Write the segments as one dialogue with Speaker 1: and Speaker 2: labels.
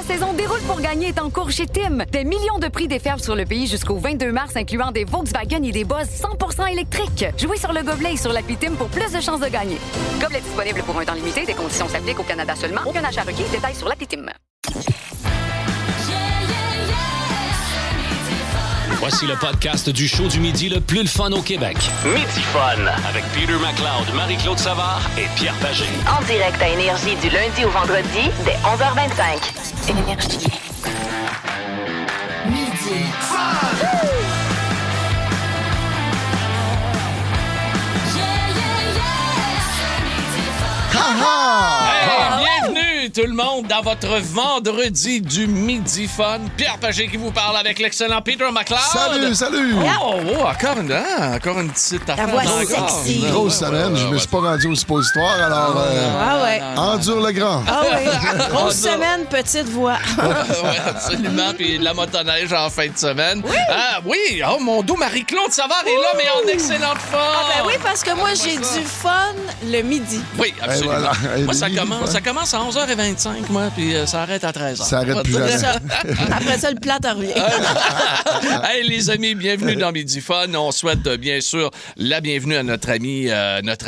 Speaker 1: saison déroule pour gagner est en cours chez Tim. Des millions de prix déferlent sur le pays jusqu'au 22 mars, incluant des Volkswagen et des Buzz 100% électriques. Jouez sur le gobelet et sur l'appli Tim pour plus de chances de gagner. Gobelet disponible pour un temps limité. Des conditions s'appliquent au Canada seulement. Aucun achat requis. Détails sur l'appli Tim.
Speaker 2: Voici le podcast du show du midi le plus le fun au Québec. Midi Fun avec Peter McLeod, Marie-Claude Savard et Pierre Pagé.
Speaker 3: En direct à Énergie du lundi au vendredi dès 11h25. Énergie. Midi Fun!
Speaker 4: Bienvenue tout le monde dans votre vendredi du Midi Fun. Pierre Pagé qui vous parle avec l'excellent Peter McLeod.
Speaker 5: Salut!
Speaker 4: Encore une petite affaire.
Speaker 6: La voix
Speaker 4: encore.
Speaker 6: sexy.
Speaker 5: Une grosse semaine, je me suis pas rendu au suppositoire, alors
Speaker 6: Ouais.
Speaker 5: endure le grand.
Speaker 6: Ah oui. Grosse semaine, petite voix.
Speaker 4: Oui, absolument. Puis de la motoneige en fin de semaine.
Speaker 6: Oui.
Speaker 4: Ah oui, oh mon dos, Marie-Claude Savard est là, mais en excellente forme.
Speaker 6: Ah ben oui, parce que moi, j'ai du fun le midi.
Speaker 4: Oui, absolument.
Speaker 5: voilà.
Speaker 4: Moi, ça
Speaker 5: Midi
Speaker 4: commence,
Speaker 5: Fun.
Speaker 4: ça commence à 11h25, moi, puis ça arrête à 13h.
Speaker 5: Ça arrête plus jamais.
Speaker 6: Ça. Après ça, le plat te revient.
Speaker 4: Hey les amis, bienvenue dans Midi Fun. On souhaite bien sûr la bienvenue à notre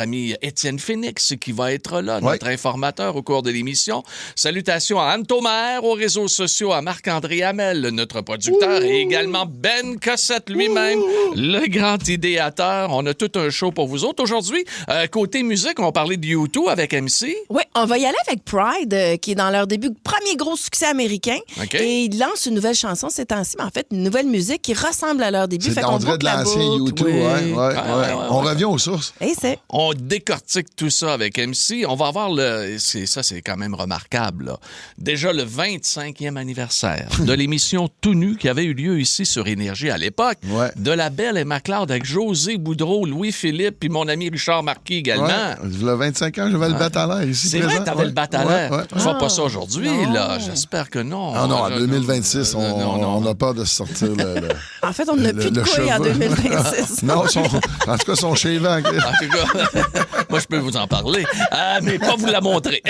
Speaker 4: ami Étienne Phoenix qui va être là, notre informateur au cours de l'émission. Salutations à Anne Thomaer, aux réseaux sociaux, à Marc-André Hamel, notre producteur, et également Ben Cossette lui-même, le grand idéateur. On a tout un show pour vous autres. Aujourd'hui, côté musique, on va parler de U2 avec MC.
Speaker 6: Oui, on va y aller avec Pride, qui est dans leur début, premier gros succès américain.
Speaker 4: OK.
Speaker 6: Et ils lancent une nouvelle chanson ces temps-ci, mais en fait, une nouvelle musique qui ressemble à leur début.
Speaker 5: C'est
Speaker 6: Fait qu'on
Speaker 5: on dirait
Speaker 6: boucle
Speaker 5: de
Speaker 6: la
Speaker 5: l'ancien
Speaker 6: boucle.
Speaker 5: U2, ouais.
Speaker 4: ouais.
Speaker 5: On revient aux sources.
Speaker 6: Et c'est...
Speaker 4: On décortique tout ça avec MC. On va avoir c'est quand même remarquable, là. Déjà le 25e anniversaire de l'émission Tout Nu qui avait eu lieu ici sur Énergie à l'époque.
Speaker 5: Ouais.
Speaker 4: De la Belle et McLeod avec José Boudreau, Louis-Philippe puis mon ami Richard Marquis également.
Speaker 5: Ouais. Il y a 25 ans, j'avais le bat à l'air ici.
Speaker 4: C'est vrai
Speaker 5: présent.
Speaker 4: que t'avais le bat à l'air.
Speaker 5: Ouais.
Speaker 4: Tu fais pas ça aujourd'hui,
Speaker 6: Non.
Speaker 4: là. J'espère que non.
Speaker 5: Ah non, en 2026, on a peur de se sortir le
Speaker 6: En fait, on n'a plus de couilles en
Speaker 5: cheveu.
Speaker 6: 2026.
Speaker 5: Non, en tout cas, son chévant.
Speaker 4: En tout cas, moi, je peux vous en parler, mais pas vous la montrer.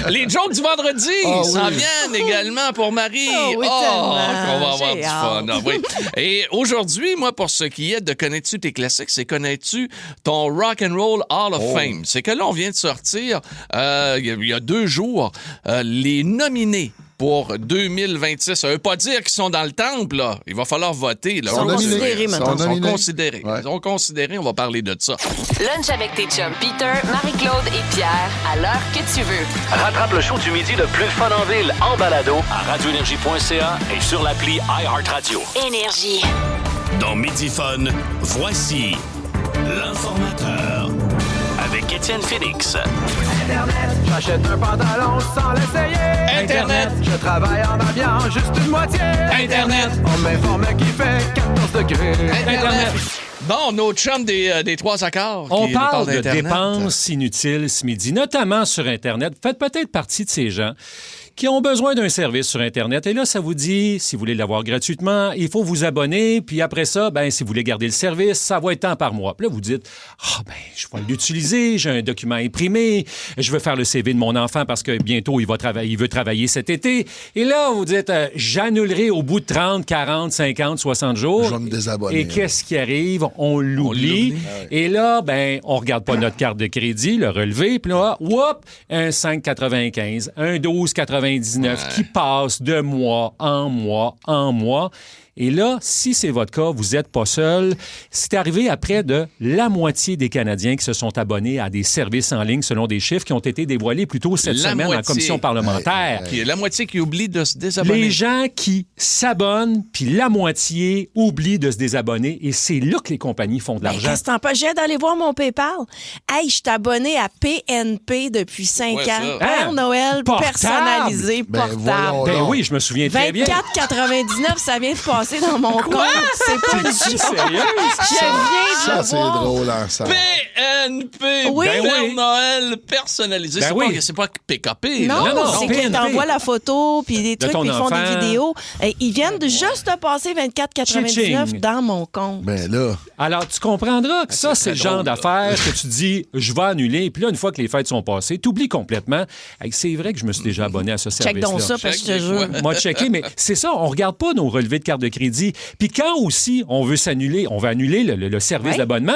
Speaker 4: Les jokes du vendredi s'en viennent également pour Marie.
Speaker 6: Oh oui, tellement.
Speaker 4: qu'on va avoir
Speaker 6: J'ai
Speaker 4: du
Speaker 6: hâte.
Speaker 4: fun. Ah, oui. Et aujourd'hui, moi, pour ce qui est de connais-tu tes classiques, c'est connais-tu ton Rock and Roll Hall of Fame. C'est que là, on vient de sortir, il y a 2 jours, les nominés pour 2026. Ça veut pas dire qu'ils sont dans le temple, là. Il va falloir voter. Là.
Speaker 6: Ils sont considérés, maintenant.
Speaker 4: Ils sont
Speaker 5: nominés.
Speaker 4: considérés.
Speaker 5: Ouais.
Speaker 4: Ils sont considérés. On va parler de ça.
Speaker 3: Lunch avec tes chums Peter, Marie-Claude et Pierre à l'heure que tu veux.
Speaker 2: Rattrape le show du midi le plus fun en ville en balado à radioénergie.ca et sur l'appli iHeartRadio.
Speaker 3: Énergie.
Speaker 2: Dans Midi Fun, voici l'informateur avec Étienne Phoenix.
Speaker 7: J'achète un pantalon sans l'essayer.
Speaker 4: Internet.
Speaker 7: Je travaille en m'habillant juste une moitié.
Speaker 4: Internet.
Speaker 7: On m'informe qu'il fait 14 degrés.
Speaker 4: Internet. Bon, nos chums des 3 accords.
Speaker 8: On
Speaker 4: qui nous
Speaker 8: parle de
Speaker 4: d'Internet.
Speaker 8: dépenses inutiles ce midi, notamment sur Internet. Vous faites peut-être partie de ces gens qui ont besoin d'un service sur Internet. Et là, ça vous dit, si vous voulez l'avoir gratuitement, il faut vous abonner. Puis après ça, si vous voulez garder le service, ça va être tant par mois. Puis là, vous dites, je vais l'utiliser, j'ai un document imprimé, je veux faire le CV de mon enfant parce que bientôt, il veut travailler cet été. Et là, vous dites, j'annulerai au bout de 30, 40, 50, 60 jours.
Speaker 5: Je vais me désabonner.
Speaker 8: Et qu'est-ce qui arrive? On l'oublie. Et là, on regarde pas notre carte de crédit, le relevé, puis là, un 5,95, un 12,99 qui passe de mois en mois en mois. Et là, si c'est votre cas, vous n'êtes pas seul. C'est arrivé à près de la moitié des Canadiens qui se sont abonnés à des services en ligne selon des chiffres qui ont été dévoilés plus tôt cette semaine en commission parlementaire.
Speaker 4: La moitié qui oublie de se désabonner.
Speaker 8: Les gens qui s'abonnent, puis la moitié oublient de se désabonner. Et c'est là que les compagnies font de l'argent.
Speaker 6: Qu'est-ce que t'en penses? J'ai d'aller voir mon PayPal. Hey, je suis abonné à PNP depuis 5
Speaker 4: Ouais,
Speaker 6: ans.
Speaker 4: ça.
Speaker 6: Père Noël,
Speaker 8: Portable.
Speaker 6: personnalisé, portable.
Speaker 5: voyons donc.
Speaker 8: Oui, je me souviens très bien.
Speaker 6: 24,99, ça vient de passer passé dans mon compte. C'est pas une joke.
Speaker 8: Sérieux?
Speaker 6: Je viens
Speaker 5: Ça,
Speaker 6: de
Speaker 5: c'est
Speaker 6: voir.
Speaker 5: drôle ensemble.
Speaker 4: PNP,
Speaker 6: Oui.
Speaker 4: Père
Speaker 8: Ben oui.
Speaker 4: Noël personnalisé.
Speaker 8: Ben
Speaker 4: c'est,
Speaker 8: oui.
Speaker 4: pas, c'est pas PKP.
Speaker 6: Non,
Speaker 4: là.
Speaker 8: non,
Speaker 6: c'est
Speaker 8: PNP.
Speaker 6: qu'ils t'envoient la photo, puis des trucs,
Speaker 8: ton
Speaker 6: puis ils font des
Speaker 8: enfant.
Speaker 6: vidéos. Ils viennent de juste de passer 24,99
Speaker 8: Tching.
Speaker 6: dans mon compte.
Speaker 5: Ben là,
Speaker 8: Alors, tu comprendras que ça, c'est le
Speaker 4: très
Speaker 8: genre
Speaker 4: drôle, là.
Speaker 8: d'affaires que tu dis, je vais annuler. Puis là, une fois que les fêtes sont passées, tu oublies complètement. Hey, c'est vrai que je me suis déjà abonné à ce
Speaker 6: Check
Speaker 8: service-là.
Speaker 6: donc ça, parce que je te
Speaker 4: Check des
Speaker 6: jure.
Speaker 4: fois.
Speaker 8: Moi, checker, mais c'est ça, on regarde pas nos relevés de carte de crédit. Puis quand aussi on veut s'annuler, on veut annuler le service
Speaker 6: Ouais.
Speaker 8: d'abonnement,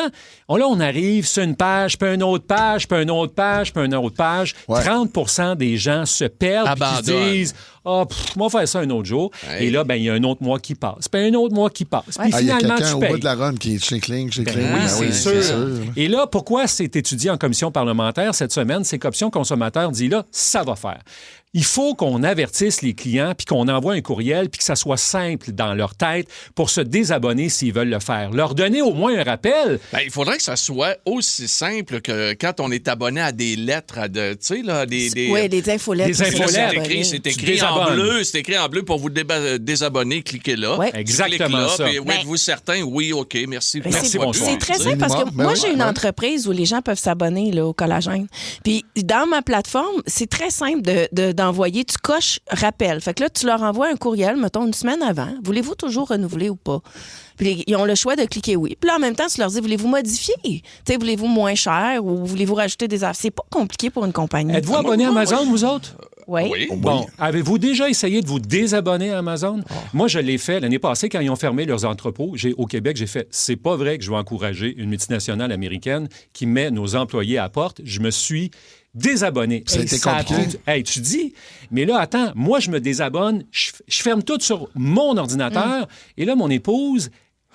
Speaker 8: on arrive sur une page, puis une autre page, puis une autre page, puis une autre page.
Speaker 5: Ouais.
Speaker 8: 30 des gens se perdent, puis qui se
Speaker 4: Abandonnent.
Speaker 8: disent « Ah, on va faire ça un autre jour.
Speaker 4: Ouais.
Speaker 8: Et là, ben il y a un autre mois qui passe, puis un autre mois qui passe. Puis
Speaker 5: il y a
Speaker 8: finalement,
Speaker 5: quelqu'un
Speaker 8: tu
Speaker 5: au
Speaker 8: payes.
Speaker 5: bout de la run qui est chincling.
Speaker 8: Oui, c'est sûr. Et là, pourquoi c'est étudié en commission parlementaire cette semaine? C'est qu'Option consommateur dit là, ça va faire. Il faut qu'on avertisse les clients puis qu'on envoie un courriel puis que ça soit simple dans leur tête pour se désabonner s'ils veulent le faire. Leur donner au moins un rappel.
Speaker 4: Ben, il faudrait que ça soit aussi simple que quand on est abonné à des lettres, à de, tu sais, là, des
Speaker 6: Oui, les infolettes.
Speaker 8: Des
Speaker 6: c'est
Speaker 8: infolettes.
Speaker 6: ça,
Speaker 4: c'est
Speaker 6: abonné.
Speaker 4: écrit, c'est
Speaker 8: Tu
Speaker 4: écrit en
Speaker 8: désabonnes.
Speaker 4: bleu. C'est écrit en bleu pour vous désabonner. Cliquez là.
Speaker 6: Ouais.
Speaker 4: Tu
Speaker 8: Exactement
Speaker 4: cliques là,
Speaker 8: ça.
Speaker 4: puis,
Speaker 6: Ben-
Speaker 4: êtes-vous certain? Oui, OK, merci.
Speaker 6: Ben,
Speaker 8: Merci,
Speaker 6: c'est
Speaker 8: bonsoir.
Speaker 6: c'est très
Speaker 5: C'est
Speaker 6: simple parce que
Speaker 5: minimum. Ben
Speaker 6: moi,
Speaker 5: oui,
Speaker 6: j'ai une
Speaker 5: ouais.
Speaker 6: entreprise où les gens peuvent s'abonner là, au collagène. Puis dans ma plateforme, c'est très simple d'envoyer. Tu coches rappel. Fait que là, tu leur envoies un courriel, mettons, une semaine avant. Voulez-vous toujours renouveler ou pas? Puis ils ont le choix de cliquer oui. Puis là, en même temps, tu leur dis, voulez-vous modifier? Tu sais, voulez-vous moins cher ou voulez-vous rajouter des affaires? C'est pas compliqué pour une compagnie.
Speaker 8: Êtes-vous abonné à Amazon, vous autres?
Speaker 6: Oui.
Speaker 4: Oui.
Speaker 8: Bon, avez-vous déjà essayé de vous désabonner à Amazon? Moi, je l'ai fait l'année passée quand ils ont fermé leurs entrepôts. Au Québec, j'ai fait, c'est pas vrai que je vais encourager une multinationale américaine qui met nos employés à la porte. Je me suis désabonné.
Speaker 5: Ça a été
Speaker 8: a
Speaker 5: compliqué.
Speaker 8: tout- Hey, tu dis, mais là, attends, moi, je me désabonne, je ferme tout sur mon ordinateur, et là, mon épouse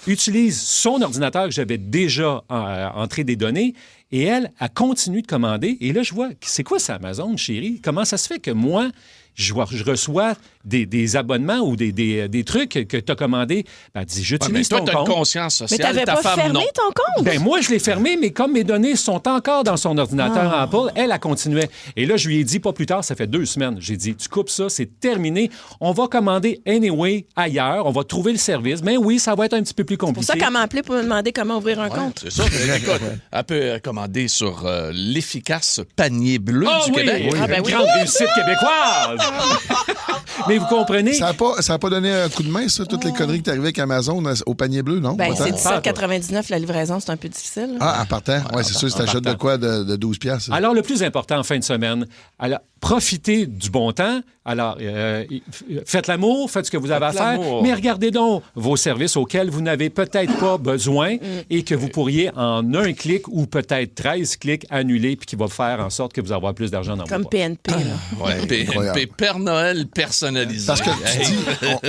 Speaker 8: utilise son ordinateur que j'avais déjà entré des données, et elle continue de commander. Et là, je vois, c'est quoi ça, Amazon, chérie? Comment ça se fait que moi, je reçois des abonnements ou des trucs que tu as commandés? Ben, elle dit,
Speaker 4: Ouais, mais
Speaker 8: j'utilise
Speaker 4: toi,
Speaker 8: ton
Speaker 4: tu as une
Speaker 8: compte.
Speaker 4: conscience
Speaker 6: Mais
Speaker 4: sociale.
Speaker 6: t'avais
Speaker 4: ta
Speaker 6: pas
Speaker 4: femme,
Speaker 6: fermé
Speaker 4: non.
Speaker 6: ton compte?
Speaker 8: Ben moi, je l'ai fermé, mais comme mes données sont encore dans son ordinateur
Speaker 6: Ah.
Speaker 8: Apple, elle a continué. Et là, je lui ai dit, pas plus tard, ça fait 2 semaines, j'ai dit, tu coupes ça, c'est terminé. On va commander anyway ailleurs, on va trouver le service. Mais oui, ça va être un petit peu plus
Speaker 6: C'est pour
Speaker 8: compliqué.
Speaker 6: ça qu'elle m'a appelé pour me demander comment ouvrir un compte.
Speaker 4: C'est ça. Écoute, elle peut commander sur l'efficace panier bleu
Speaker 8: Ah
Speaker 4: du
Speaker 8: oui,
Speaker 4: Québec.
Speaker 6: Ah, ben
Speaker 8: une
Speaker 6: oui.
Speaker 8: grande réussite québécoise. Mais vous comprenez?
Speaker 5: Ça n'a pas donné un coup de main, ça, toutes les conneries qui t'arrivaient avec Amazon au panier bleu, non?
Speaker 6: Ben,
Speaker 5: Pas
Speaker 6: c'est
Speaker 5: tant.
Speaker 6: 17,99 la livraison, c'est un peu difficile. là.
Speaker 5: Ah, en partant. Oui, c'est sûr, si t'achètes de quoi de 12 piastres.
Speaker 8: Alors, le plus important en fin de semaine, alors, profitez du bon temps. Alors, faites l'amour, faites ce que vous avez à faire,
Speaker 4: l'amour.
Speaker 8: mais regardez donc vos services auxquels vous n'avez peut-être pas besoin et que vous pourriez en un clic ou peut-être 13 clics annuler puis qui va faire en sorte que vous allez avoir plus d'argent dans
Speaker 6: Comme
Speaker 8: vos poches.
Speaker 6: PNP. Là.
Speaker 4: Ouais,
Speaker 5: incroyable.
Speaker 4: Père Noël personnalisé.
Speaker 5: Parce que
Speaker 4: Hey.
Speaker 5: tu dis,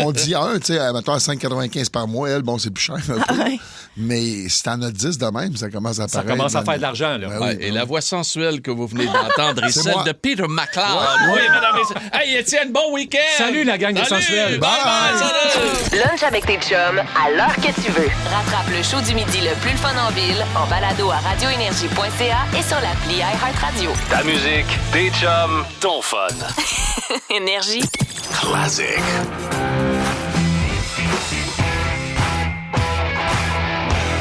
Speaker 5: on dit un, tu sais, mettons à 5,95 par mois, elle, bon, c'est plus cher un peu.
Speaker 6: Ah ouais.
Speaker 5: Mais si t'en as 10 de même, ça commence à
Speaker 8: Ça
Speaker 5: paraître.
Speaker 8: commence à faire de l'argent, là.
Speaker 5: Ben
Speaker 4: Ouais,
Speaker 5: oui,
Speaker 4: et la voix sensuelle que vous venez d'entendre est
Speaker 5: C'est
Speaker 4: celle
Speaker 5: moi.
Speaker 4: de Peter McLeod. Oui, madame et messieurs. Hey, Étienne, bon week-end!
Speaker 8: Salut, la gang de
Speaker 4: Salut!
Speaker 8: sensuels.
Speaker 4: Bye, bye, salut!
Speaker 3: Lunch avec tes chums à l'heure que tu veux. Rattrape le show du midi le plus le fun en ville en balado à radioénergie.ca et sur l'appli iHeartRadio.
Speaker 2: Ta musique, tes chums, ton fun.
Speaker 3: Énergie.
Speaker 2: Classic.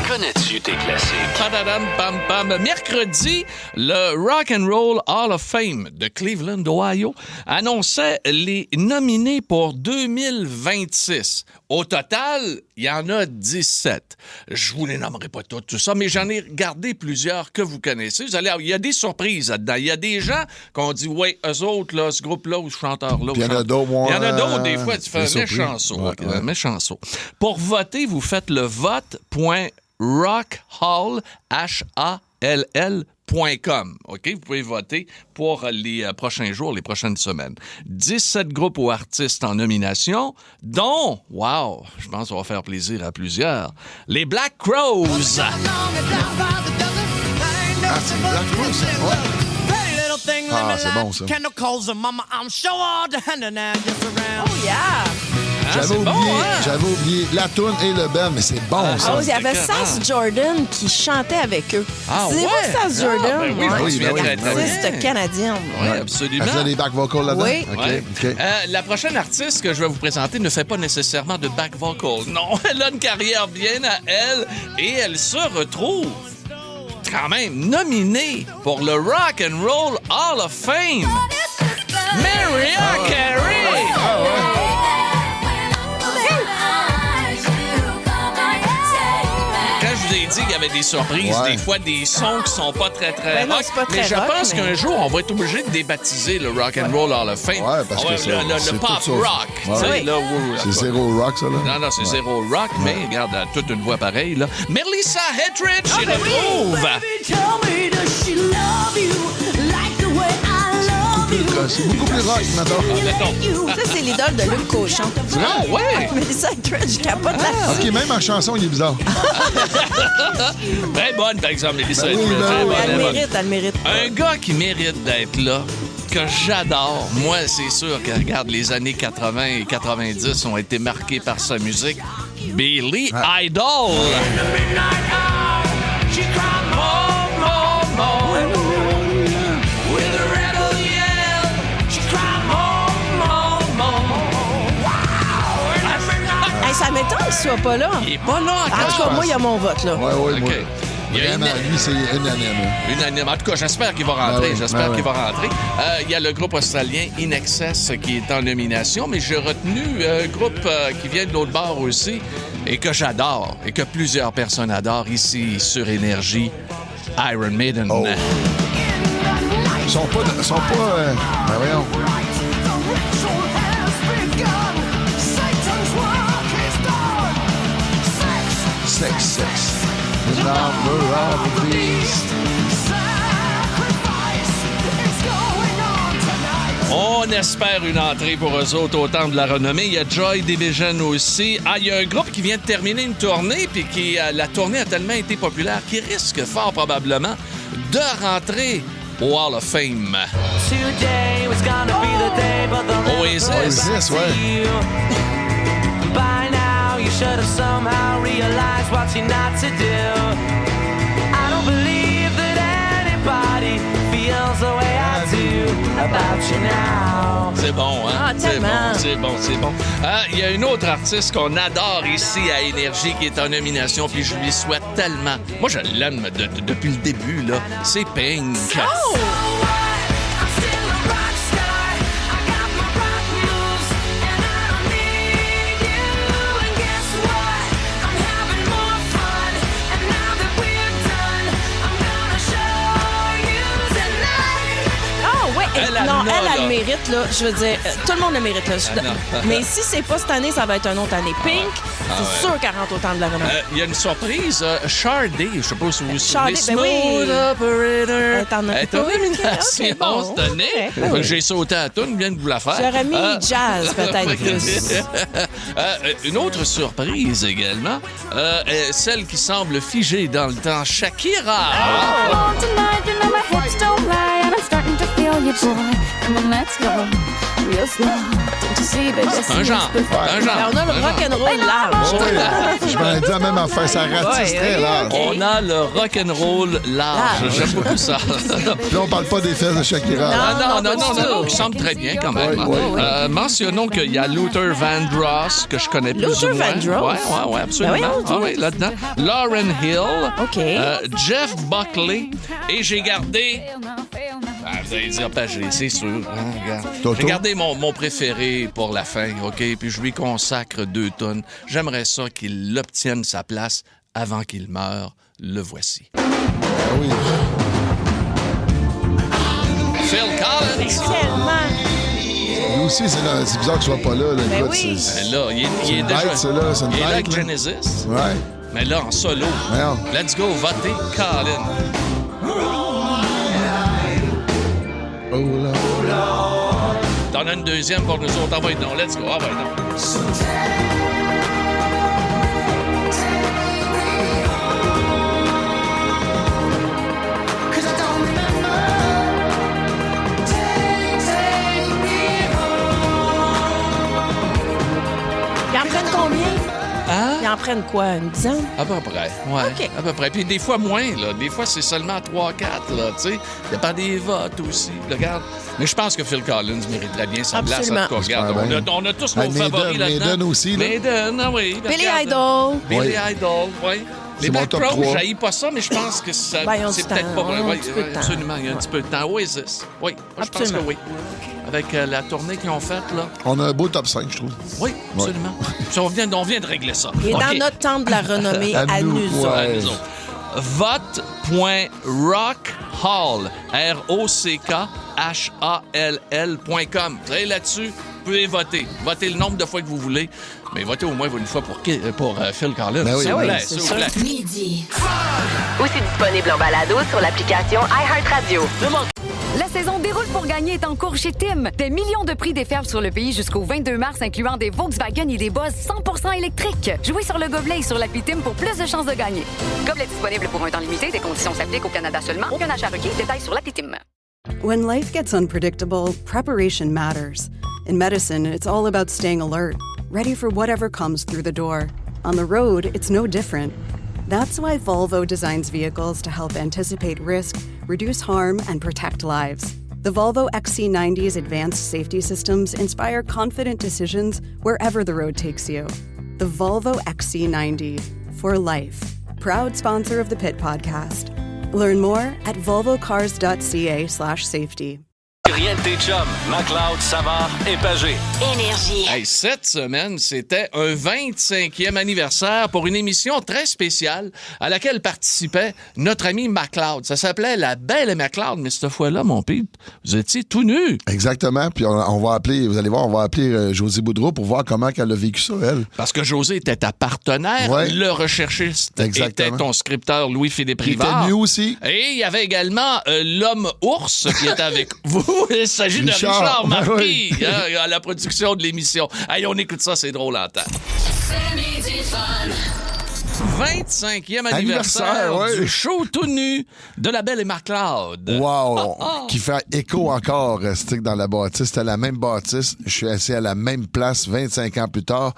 Speaker 2: Connais-tu tes classiques?
Speaker 4: Padadam, pam, pam. Mercredi, le Rock and Roll Hall of Fame de Cleveland, Ohio, annonçait les nominés pour 2026. Au total, il y en a 17. Je vous les nommerai pas toutes, tout ça, mais j'en ai regardé plusieurs que vous connaissez. Vous allez, il y a des surprises là-dedans. Il y a des gens qu'on dit, ouais, eux autres, là, ce groupe-là, ou ce chanteur-là.
Speaker 5: Puis il y en a d'autres, moi,
Speaker 4: Il y en a d'autres, des fois, tu fais un
Speaker 5: des surprises.
Speaker 4: méchant saut.
Speaker 5: Ouais, ouais.
Speaker 4: Un méchant saut. Pour voter, vous faites le vote.rockhall, HALL.com. OK? Vous pouvez voter pour les prochains jours, les prochaines semaines. 17 groupes ou artistes en nomination, dont, wow, je pense que ça va faire plaisir à plusieurs, les Black Crowes.
Speaker 5: Ah, c'est Black Rose, ça? Ouais. Ah, c'est bon, ça.
Speaker 6: Oh, yeah!
Speaker 5: J'avais
Speaker 4: c'est bon,
Speaker 5: oublié,
Speaker 4: hein?
Speaker 5: j'avais oublié la toune et le band, mais c'est bon, ça.
Speaker 6: Oh, il y avait
Speaker 4: c'est
Speaker 6: Sass Jordan qui chantait avec eux.
Speaker 4: Ah,
Speaker 6: C'est
Speaker 4: ouais?
Speaker 6: vous, Sass Jordan?
Speaker 4: Ah, ben oui,
Speaker 5: ben oui, ben oui, ben oui.
Speaker 6: Artiste canadienne.
Speaker 4: Oui,
Speaker 5: Elle
Speaker 4: absolument.
Speaker 5: faisait des back vocals là-dedans?
Speaker 6: Oui.
Speaker 5: OK,
Speaker 4: Ouais.
Speaker 5: OK.
Speaker 4: La prochaine artiste que je vais vous présenter ne fait pas nécessairement de back vocal. Non, elle a une carrière bien à elle et elle se retrouve quand même nominée pour le Rock and Roll Hall of Fame. Mariah Carey! Quand je vous ai dit qu'il y avait des surprises,
Speaker 5: Ouais.
Speaker 4: des fois des sons qui sont pas très
Speaker 6: Ben non,
Speaker 4: rock,
Speaker 6: c'est pas très
Speaker 4: mais je
Speaker 6: rock,
Speaker 4: pense
Speaker 6: mais-
Speaker 4: qu'un jour on va être obligé de débaptiser le Rock and Roll Hall of Fame.
Speaker 5: Ouais, parce que
Speaker 4: le
Speaker 5: c'est
Speaker 4: pop
Speaker 5: tout ça.
Speaker 4: rock, tu sais,
Speaker 5: Ouais.
Speaker 4: là, où-
Speaker 5: C'est zéro rock, ça, là?
Speaker 4: non, non, c'est zéro rock, mais regarde, elle a toute une voix pareille, là. Melissa Etheridge, j'y retrouve!
Speaker 5: C'est beaucoup plus rock, maintenant.
Speaker 4: Mettons.
Speaker 6: Ça, c'est l'idole de Luc Cochon.
Speaker 4: Ah, ouais!
Speaker 6: Melissa Etheridge, je capote là.
Speaker 5: OK, même en chanson, il est bizarre.
Speaker 4: Très bonne, par exemple, Melissa
Speaker 5: Ben oui,
Speaker 4: Etheridge.
Speaker 5: ben
Speaker 4: Très
Speaker 5: oui.
Speaker 4: bonne,
Speaker 6: Elle
Speaker 4: très bonne.
Speaker 6: mérite, elle mérite.
Speaker 4: Un gars qui mérite d'être là, que j'adore, moi, c'est sûr que, regarde, les années 80 et 90 ont été marquées par sa musique. Billy Idol!
Speaker 6: Hey, ça m'étonne qu'il soit pas là.
Speaker 4: Il est pas là
Speaker 6: En tout
Speaker 4: encore.
Speaker 6: cas, moi, il y a mon vote, là.
Speaker 5: Ouais, ouais,
Speaker 4: OK.
Speaker 5: moi.
Speaker 4: Il y a
Speaker 5: Vraiment, lui, c'est unanime.
Speaker 4: Unanime. En tout cas, j'espère qu'il va rentrer.
Speaker 5: Ben oui,
Speaker 4: J'espère
Speaker 5: ben
Speaker 4: qu'il
Speaker 5: oui.
Speaker 4: va rentrer. Il y a le groupe australien In Excess qui est en nomination, mais j'ai retenu un groupe qui vient de l'autre bord aussi et que j'adore et que plusieurs personnes adorent ici sur Énergie. Iron Maiden.
Speaker 5: Oh. Ils sont pas... ben voyons. Sex. The number of the beast.
Speaker 4: On espère une entrée pour eux autres au temps de la renommée. Il y a Joy Division aussi. Ah, il y a un groupe qui vient de terminer une tournée, puis qui la tournée a tellement été populaire qu'il risque fort probablement de rentrer au Hall of Fame. Oasis.
Speaker 5: Oasis, ouais.
Speaker 7: By now, you should have somehow realized what you're not to do. I don't believe that anybody feels the way I do about you now.
Speaker 4: C'est bon, hein?
Speaker 6: Ah,
Speaker 4: c'est
Speaker 6: tellement.
Speaker 4: bon, c'est bon. Il y a une autre artiste qu'on adore ici à Énergie qui est en nomination, puis je lui souhaite tellement. Moi, je l'aime depuis le début, là. C'est Pink.
Speaker 6: Oh! Elle mérite, là. Je veux dire, tout le monde le mérite, là. Mais si c'est pas cette année, ça va être une autre année. Pink, c'est sûr qu'elle rentre au temps de la renommée.
Speaker 4: Il y a une surprise. Shardy, je sais pas si vous vous souvenez.
Speaker 6: Shardy, ben oui.
Speaker 4: Smooth Operator.
Speaker 6: Elle est en
Speaker 4: nomination
Speaker 6: Ok, bon.
Speaker 4: cette année.
Speaker 6: Ouais, ben oui.
Speaker 4: J'ai sauté à la toune, vient de vous la faire.
Speaker 6: J'aurais mis jazz, peut-être plus.
Speaker 4: Une autre surprise également, celle qui semble figée dans le temps, Shakira. Un genre.
Speaker 6: On a le rock'n'roll large.
Speaker 5: Oui, je m'en dis la même affaire. Ça ratisse très large.
Speaker 4: On a le rock'n'roll large. J'aime beaucoup ça.
Speaker 5: Puis là, on parle pas des fesses de Shakira.
Speaker 4: Non, qui semble très bien quand même.
Speaker 5: Oui.
Speaker 4: Mentionnons qu'il y a Luther Vandross, que je connais plus
Speaker 6: Luther
Speaker 4: ou moins.
Speaker 6: Vandross?
Speaker 4: Oui, absolument.
Speaker 6: Ben oui,
Speaker 4: Oui, là-dedans. Lauren Hill.
Speaker 6: OK.
Speaker 4: Jeff Buckley. Et j'ai gardé... vous allez dire, c'est sûr. Hein, regarde.
Speaker 5: Toto?
Speaker 4: J'ai gardé mon préféré pour la fin, OK? Puis je lui consacre 2 tonnes. J'aimerais ça qu'il obtienne sa place avant qu'il meure. Le voici.
Speaker 5: Oui.
Speaker 4: Phil Collins.
Speaker 6: Tellement.
Speaker 5: Lui aussi, c'est bizarre qu'il soit pas là.
Speaker 6: Ben
Speaker 5: Écoute,
Speaker 6: oui.
Speaker 5: c'est-
Speaker 4: Là, il est
Speaker 5: une
Speaker 4: déjà...
Speaker 5: bête, ça, là. C'est une
Speaker 4: il est là
Speaker 5: bête,
Speaker 4: avec
Speaker 5: là.
Speaker 4: Genesis.
Speaker 5: Ouais.
Speaker 4: Mais là, en solo.
Speaker 5: Merde.
Speaker 4: Let's go, votez Colin.
Speaker 5: Oh là.
Speaker 4: T'en as une deuxième pour nous autres. Ah ouais, non, let's go. Ah ouais, non.
Speaker 6: en prennent quoi, une dizaine?
Speaker 4: À peu près, ouais.
Speaker 6: OK.
Speaker 4: À peu près. Puis des fois moins, là. Des fois, c'est seulement 3-4, là, tu sais. Dépend des votes aussi. Regarde. Mais je pense que Phil Collins mériterait bien sa place.
Speaker 6: Absolument.
Speaker 4: En tout cas, regarde, on a tous nos
Speaker 5: Maiden,
Speaker 4: favoris là-dedans.
Speaker 5: Maiden aussi, là.
Speaker 4: Maiden, ah oui.
Speaker 6: Billy
Speaker 4: regarde.
Speaker 6: Idol.
Speaker 4: Billy
Speaker 5: Oui.
Speaker 4: Idol, oui. Les
Speaker 5: C'est mon
Speaker 4: Back
Speaker 5: top
Speaker 4: Row,
Speaker 5: 3.
Speaker 4: j'haïs pas ça, mais je pense que ça,
Speaker 6: Ben, ils ont
Speaker 4: c'est
Speaker 6: du
Speaker 4: peut-être
Speaker 6: temps.
Speaker 4: pas vrai.
Speaker 6: Ils ont un
Speaker 4: Oui,
Speaker 6: petit peu de temps.
Speaker 4: absolument, il y a un petit peu de temps. Oasis, oui, moi, je pense que
Speaker 6: Absolument.
Speaker 4: oui. Avec la tournée qu'ils ont faite, là.
Speaker 5: On a un beau top 5, je trouve.
Speaker 4: Oui, absolument. Puis on vient de régler ça.
Speaker 6: Il est
Speaker 4: OK.
Speaker 6: dans notre temple de la renommée
Speaker 5: À
Speaker 6: à
Speaker 5: nous,
Speaker 6: nous autres.
Speaker 5: ouais.
Speaker 4: Nous autres. Vote.rockhall, ROCKHALL.com. Vous allez là-dessus, vous pouvez voter. Votez le nombre de fois que vous voulez, mais votez au moins une fois pour Phil Collins.
Speaker 5: Ben oui,
Speaker 4: s'il vous
Speaker 5: ben
Speaker 4: plaît,
Speaker 6: oui,
Speaker 4: s'il
Speaker 6: c'est
Speaker 4: vous plaît.
Speaker 3: Midi. Aussi disponible en balado sur l'application iHeartRadio.
Speaker 1: La saison déroule pour gagner est en cours chez Tim. Des millions de prix déferlent sur le pays jusqu'au 22 mars, incluant des Volkswagen et des Buzz 100% électriques. Jouez sur le gobelet et sur l'appli Tim pour plus de chances de gagner. Gobelet disponible pour un temps limité. Des conditions s'appliquent au Canada seulement. Aucun achat requis. Détails sur l'appli Tim.
Speaker 9: When life gets unpredictable, preparation matters. In medicine, it's all about staying alert, ready for whatever comes through the door. On the road, it's no different. That's why Volvo designs vehicles to help anticipate risk, reduce harm, and protect lives. The Volvo XC90's advanced safety systems inspire confident decisions wherever the road takes you. The Volvo XC90, for life. Proud sponsor of the Pit Podcast. Learn more at volvocars.ca/safety.
Speaker 2: Rien de tes chums, McLeod, Savard et Pagé.
Speaker 3: Énergie.
Speaker 4: Hey, cette semaine, c'était un 25e anniversaire pour une émission très spéciale à laquelle participait notre ami McLeod. Ça s'appelait La Belle et McLeod, mais cette fois-là, mon Pete, vous étiez tout nu.
Speaker 5: Exactement. Puis on va appeler, vous allez voir, on va appeler Josie Boudreau pour voir comment elle a vécu ça, elle.
Speaker 4: Parce que José était ta partenaire,
Speaker 5: Ouais.
Speaker 4: le recherchiste
Speaker 5: Exactement.
Speaker 4: était ton scripteur Louis-Philippe
Speaker 5: Il était
Speaker 4: Rivard.
Speaker 5: nu aussi.
Speaker 4: Et il y avait également l'homme ours qui était avec vous. Il s'agit de
Speaker 5: Richard.
Speaker 4: Richard Marquis
Speaker 5: Oui.
Speaker 4: à la production de l'émission. Hey, on écoute ça, c'est drôle à entendre. 25e anniversaire
Speaker 5: ouais.
Speaker 4: du show tout nu de La Belle et McLeod.
Speaker 5: Wow! Qui fait écho encore, Stick, dans la bâtisse. C'était la même bâtisse. Je suis assis à la même place 25 ans plus tard.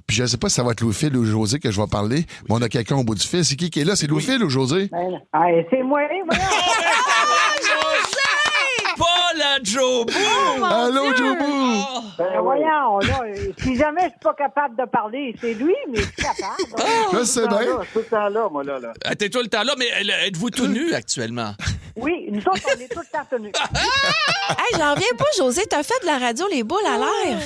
Speaker 5: Puis je ne sais pas si ça va être Louis-Phil ou José que je vais parler, mais on a quelqu'un au bout du fil. C'est qui est là? C'est Louis-Phil ou José?
Speaker 10: C'est moi,
Speaker 4: Pas la Joe Boo!
Speaker 5: Allô, Jobou!
Speaker 10: voyons, là, si jamais je suis pas capable de parler, c'est lui, mais je suis capable.
Speaker 5: Je sais bien.
Speaker 10: Je suis tout le temps là, moi, là.
Speaker 4: T'es tout le temps là, mais êtes-vous tout nu actuellement?
Speaker 10: Oui, nous autres, on est tout le temps tenus.
Speaker 6: Hey, j'en reviens pas, José. T'as fait de la radio les boules à l'air.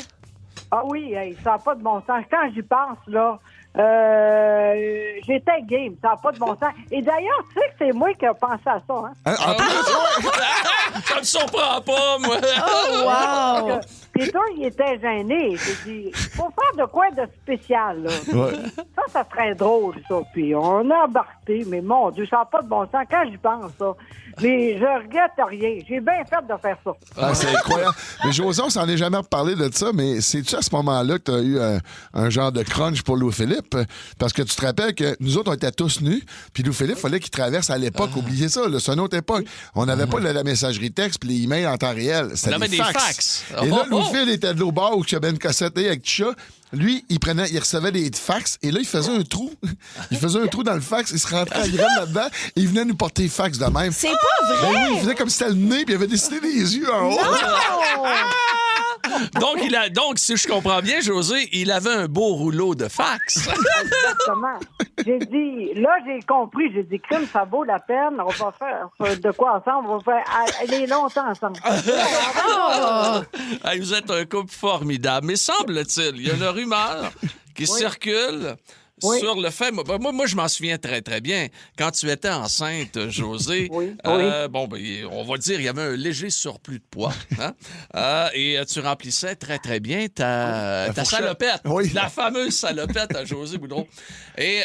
Speaker 10: Ah oui, hey, ça n'a pas de bon sens. Quand j'y pense, là, j'étais game, ça n'a pas de bon sens. Et d'ailleurs, tu sais que c'est moi qui ai pensé à ça, hein?
Speaker 5: En plus,
Speaker 4: Ça me surprend pas, moi!
Speaker 6: Oh, wow!
Speaker 10: Peter, il était gêné. J'ai dit, faut faire de quoi de spécial, là.
Speaker 5: ouais.
Speaker 10: Ça serait drôle, ça. Puis on a embarqué, mais mon Dieu, ça n'a pas de bon sens. Quand j'y pense, ça. Mais je regrette rien. J'ai bien fait de faire ça.
Speaker 5: Ah, c'est incroyable. Mais José, on s'en est jamais reparlé de ça, mais c'est-tu à ce moment-là que tu as eu un genre de crunch pour Louis-Philippe? Parce que tu te rappelles que nous autres, on était tous nus, puis Louis-Philippe, il fallait qu'il traverse à l'époque. Oubliez ça, là, c'est une autre époque. On n'avait pas la messagerie texte puis les emails en temps réel. C'était
Speaker 4: On avait
Speaker 5: des
Speaker 4: des
Speaker 5: fax.
Speaker 4: fax.
Speaker 5: Et là,
Speaker 4: Oh,
Speaker 5: Louis-Philippe était de l'au bar où il y avait une cassette avec Tcha. Lui, il recevait des fax et là, il faisait un trou. Il faisait un trou dans le fax, il se rentrait à graine là-dedans et il venait nous porter fax de même.
Speaker 6: C'est pas
Speaker 5: Ben
Speaker 6: vrai!
Speaker 5: oui, il faisait comme si c'était le nez puis il avait dessiné des yeux en haut.
Speaker 4: Donc, si je comprends bien, José, il avait un beau rouleau de fax.
Speaker 10: Exactement. J'ai dit, là, j'ai compris. J'ai dit, crime, ça vaut la peine. On va faire de quoi ensemble? On va faire aller longtemps ensemble.
Speaker 4: Hey, vous êtes un couple formidable. Mais semble-t-il, il y a une rumeur qui circule sur le fait... Moi, je m'en souviens très, très bien. Quand tu étais enceinte, José, bon, ben, on va dire, il y avait un léger surplus de poids. Hein? Et tu remplissais très, très bien ta salopette.
Speaker 5: Oui.
Speaker 4: La fameuse salopette à José Boudreau. Et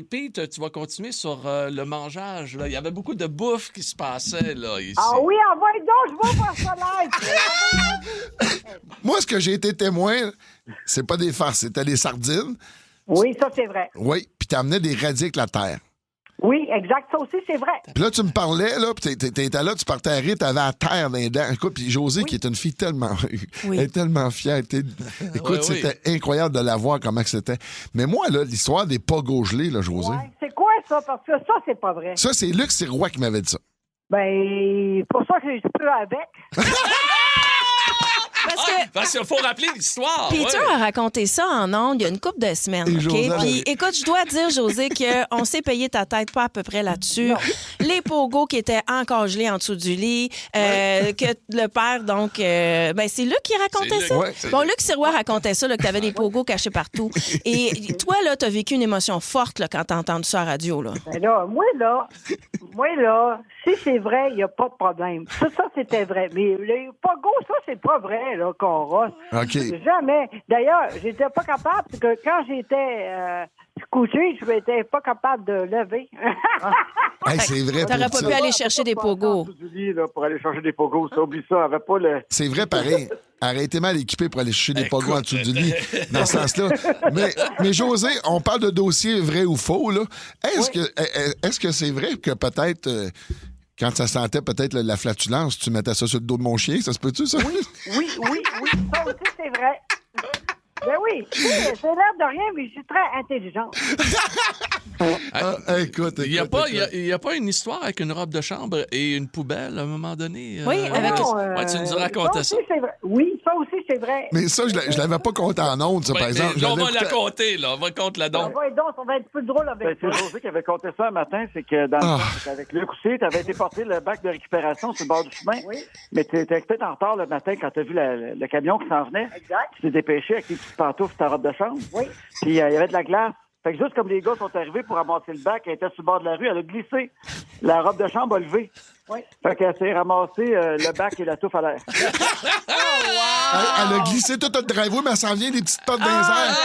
Speaker 4: Pete, tu vas continuer sur le mangeage. Là. Il y avait beaucoup de bouffe qui se passait là, ici.
Speaker 10: Ah oui, envoie donc, je vais voir ça live.
Speaker 5: Moi, ce que j'ai été témoin, c'est pas des farces, c'était des sardines.
Speaker 10: Oui, ça, c'est vrai.
Speaker 5: Oui, puis t'amenais des radis avec la terre.
Speaker 10: Oui, exact. Ça aussi, c'est vrai.
Speaker 5: Puis là, tu me parlais, là, puis t'étais là, tu partais à rire, t'avais à terre dans les dents. Écoute, puis Josée, qui est une fille tellement... Elle est tellement fière. Écoute, c'était incroyable de la voir, comment que c'était. Mais moi, là, l'histoire des pogo gelés, là, Josée...
Speaker 10: Ouais, c'est quoi ça? Parce que ça, c'est pas vrai.
Speaker 5: Ça, c'est Luc Sirois qui m'avait dit ça.
Speaker 10: Ben, pour ça que j'ai peu avec.
Speaker 4: Parce qu'il faut rappeler l'histoire.
Speaker 6: Peter a raconté ça en ondes il y a une couple de semaines.
Speaker 5: Et
Speaker 6: OK?
Speaker 5: José,
Speaker 6: Puis écoute, je dois dire, José, qu'on s'est payé ta tête pas à peu près là-dessus. Les pogos qui étaient encore gelés en dessous du lit, que le père, donc, ben c'est Luc qui racontait ça. Bon, Luc Sirois racontait ça, là, que t'avais des pogos cachés partout. Et toi, là, t'as vécu une émotion forte là, quand t'as entendu ça à la radio. Là.
Speaker 10: Ben là, moi, si c'est vrai, il n'y a pas de problème. Ça, c'était vrai. Mais les pogos, ça, c'est pas vrai, là, qu'on rosse.
Speaker 5: OK.
Speaker 10: Jamais. D'ailleurs, j'étais pas capable, parce que quand j'étais couché, je n'étais pas capable de lever.
Speaker 5: Hey, c'est vrai.
Speaker 6: T'aurais pas pu aller chercher des pogos.
Speaker 11: Du lit, là, pour aller chercher des pogos, ça, oublie ça. Avait pas le...
Speaker 5: C'est vrai, pareil. Elle été mal équipée pour aller chercher des pogos en dessous du lit, dans ce sens-là. Mais José, on parle de dossier vrai ou faux, là. Est-ce que c'est vrai que peut-être... quand ça sentait peut-être la flatulence, tu mettais ça sur le dos de mon chien, ça se peut-tu, ça?
Speaker 10: Oui, ça aussi, c'est vrai. Ben oui, c'est l'air de rien, mais je suis très intelligente.
Speaker 5: Écoute,
Speaker 4: il n'y a pas une histoire avec une robe de chambre et une poubelle à un moment donné?
Speaker 6: Oui, avec...
Speaker 4: tu nous as raconté ça.
Speaker 10: Oui, ça aussi, c'est vrai.
Speaker 5: Mais ça, je l'avais pas compté en ondes, ça, par exemple.
Speaker 4: On va la compter, là. On va compter la donc.
Speaker 10: Ça va être plus drôle avec
Speaker 11: ça. C'est José qui avait compté ça un matin, c'est que dans le temps, avec Luc aussi, tu avais été porter le bac de récupération sur le bord du chemin. Oui. Mais tu étais peut-être en retard le matin quand tu as vu le camion qui s'en venait.
Speaker 10: Exact.
Speaker 11: Tu t'es dépêché avec tes petites pantoufles, ta robe de chambre.
Speaker 10: Oui.
Speaker 11: Puis il y avait de la glace. Fait que juste comme les gars sont arrivés pour ramasser le bac, elle était sur le bord de la rue, elle a glissé. La robe de chambre a levé.
Speaker 10: Oui.
Speaker 11: Fait qu'elle s'est ramassée le bac et la touffe à l'air.
Speaker 5: Elle a glissé tout le driveway, mais elle s'en vient des petites potes dans les airs.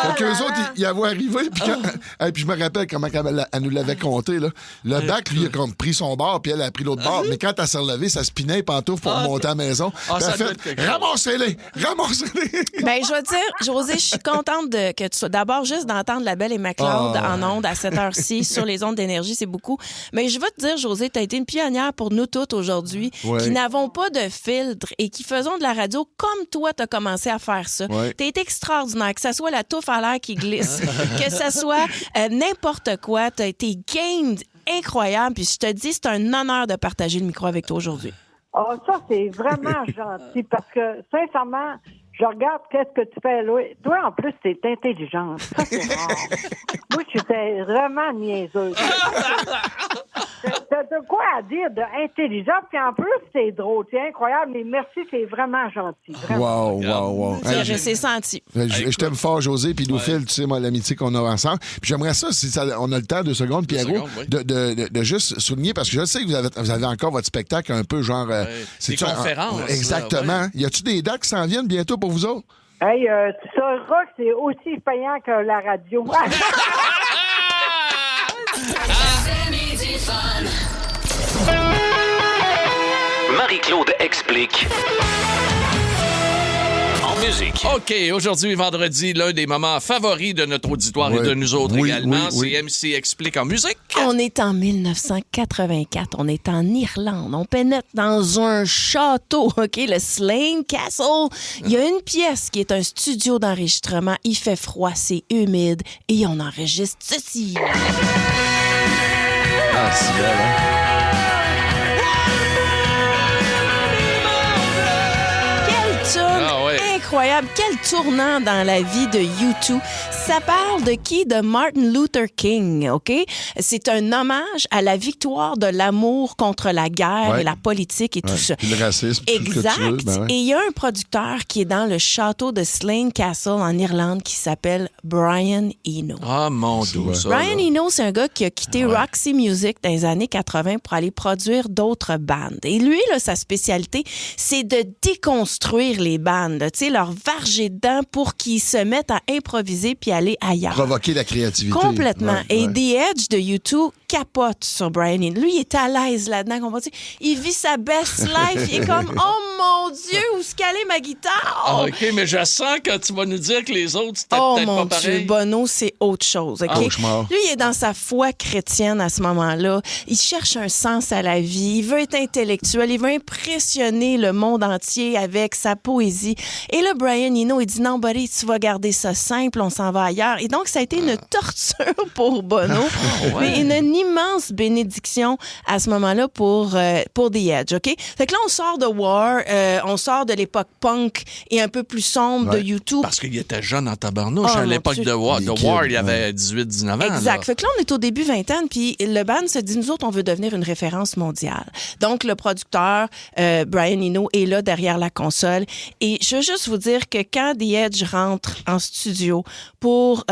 Speaker 5: Fait qu'eux autres, ils avaient arrivé. Puis je me rappelle comment elle nous l'avait compté. Là. Le bac, lui, il a comme pris son bord, puis elle a pris l'autre bord. Mais quand elle s'est relevée, ça spinait les pantoufles pour monter à la maison. Elle a fait « Ramassez-les! Ramassez-les! »
Speaker 6: Ben, je vais te dire, José, je suis contente que tu sois... D'abord, juste d'entendre la belle et McLeod en ondes à cette heure-ci sur les ondes d'énergie, c'est beaucoup. Mais je veux te dire, José, tu as été une pionnière pour nous toutes aujourd'hui, qui n'avons pas de filtre et qui faisons de la radio comme toi, tu as commencé à faire ça. Tu es extraordinaire, que ça soit la touffe à l'air qui glisse, que ça soit n'importe quoi. Tu as été game incroyable. Puis je te dis, c'est un honneur de partager le micro avec toi aujourd'hui.
Speaker 10: Oh, ça, c'est vraiment gentil parce que, sincèrement, je regarde qu'est-ce que tu fais là. Toi, en plus, t'es intelligente. Ça, c'est rare. Moi, j'étais vraiment niaiseuse. T'as de quoi à dire d'intelligent, puis en plus, c'est drôle. C'est incroyable, mais merci, c'est vraiment gentil. Vraiment.
Speaker 5: Wow.
Speaker 6: Je sais senti.
Speaker 5: Je t'aime fort, José, puis Phil, tu sais, moi, l'amitié qu'on a ensemble. Puis j'aimerais ça, si on a le temps, 2 secondes, Pierrot, de juste souligner, parce que je sais que vous avez encore votre spectacle un peu genre...
Speaker 4: des conférences.
Speaker 5: Exactement.
Speaker 4: Là,
Speaker 5: Y a-tu des dates qui s'en viennent bientôt pour vous autres?
Speaker 10: Hey, tu sauras que c'est aussi payant que la radio.
Speaker 2: Marie-Claude explique. En musique.
Speaker 4: OK, aujourd'hui, vendredi, l'un des moments favoris de notre auditoire et de nous autres également, c'est MC Explique en musique.
Speaker 6: On est en 1984, on est en Irlande, on pénètre dans un château, OK, le Slane Castle. Il y a une pièce qui est un studio d'enregistrement, il fait froid, c'est humide et on enregistre ceci.
Speaker 5: Ah, c'est belle, hein?
Speaker 6: Incroyable. Quel tournant dans la vie de U2. Ça parle de qui? De Martin Luther King, OK? C'est un hommage à la victoire de l'amour contre la guerre et la politique et tout ça.
Speaker 5: Puis le racisme.
Speaker 6: Exact.
Speaker 5: Tout ce que tu veux,
Speaker 6: Et il y a un producteur qui est dans le château de Slane Castle en Irlande qui s'appelle Brian Eno.
Speaker 4: Ah, mon Dieu, ça.
Speaker 6: Brian Eno, c'est un gars qui a quitté Roxy Music dans les années 80 pour aller produire d'autres bandes. Et lui, là, sa spécialité, c'est de déconstruire les bandes. Tu sais, leur leur varger dedans pour qu'ils se mettent à improviser puis aller ailleurs.
Speaker 5: Provoquer la créativité.
Speaker 6: Complètement.
Speaker 5: Ouais,
Speaker 6: Et
Speaker 5: ouais.
Speaker 6: The Edge de U2 capote sur Brian Eno. Lui, il est à l'aise là-dedans. Il vit sa best life. Il est comme, oh mon Dieu, où est-ce qu'elle est ma guitare?
Speaker 4: Ah, OK, mais je sens que tu vas nous dire que les autres, c'était
Speaker 6: Oh
Speaker 4: peut-être
Speaker 6: mon
Speaker 4: pas
Speaker 6: Dieu,
Speaker 4: pareil.
Speaker 6: Bono, c'est autre chose. OK?
Speaker 5: Cauchemar.
Speaker 6: Lui, il est dans sa foi chrétienne à ce moment-là. Il cherche un sens à la vie. Il veut être intellectuel. Il veut impressionner le monde entier avec sa poésie. Et là, Brian Eno, il dit non, buddy, tu vas garder ça simple, on s'en va ailleurs. Et donc, ça a été une torture pour Bono, mais une immense bénédiction à ce moment-là pour The Edge. OK? Fait que là, on sort de War, on sort de l'époque punk et un peu plus sombre de U2.
Speaker 4: Parce qu'il était jeune en tabarnouche
Speaker 6: Oh,
Speaker 4: à
Speaker 6: mon
Speaker 4: l'époque
Speaker 6: Dieu.
Speaker 4: de War.
Speaker 5: Les
Speaker 4: De
Speaker 5: kids,
Speaker 4: War, il avait 18-19 ans.
Speaker 6: Exact.
Speaker 4: Là.
Speaker 6: Fait que là, on est au début vingtaine, puis le band se dit, nous autres, on veut devenir une référence mondiale. Donc, le producteur, Brian Eno, est là derrière la console. Et je veux juste vous dire que quand The Edge rentre en studio pour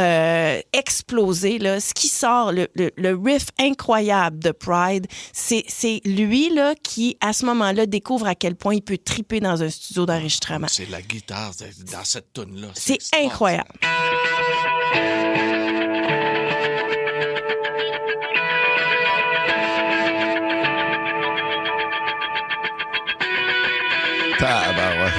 Speaker 6: exploser, là, ce qui sort, le riff incroyable de Pride, c'est lui là, qui, à ce moment-là, découvre à quel point il peut triper dans un studio d'enregistrement.
Speaker 4: C'est la guitare dans cette tune-là.
Speaker 6: C'est incroyable.
Speaker 5: Tabarouette.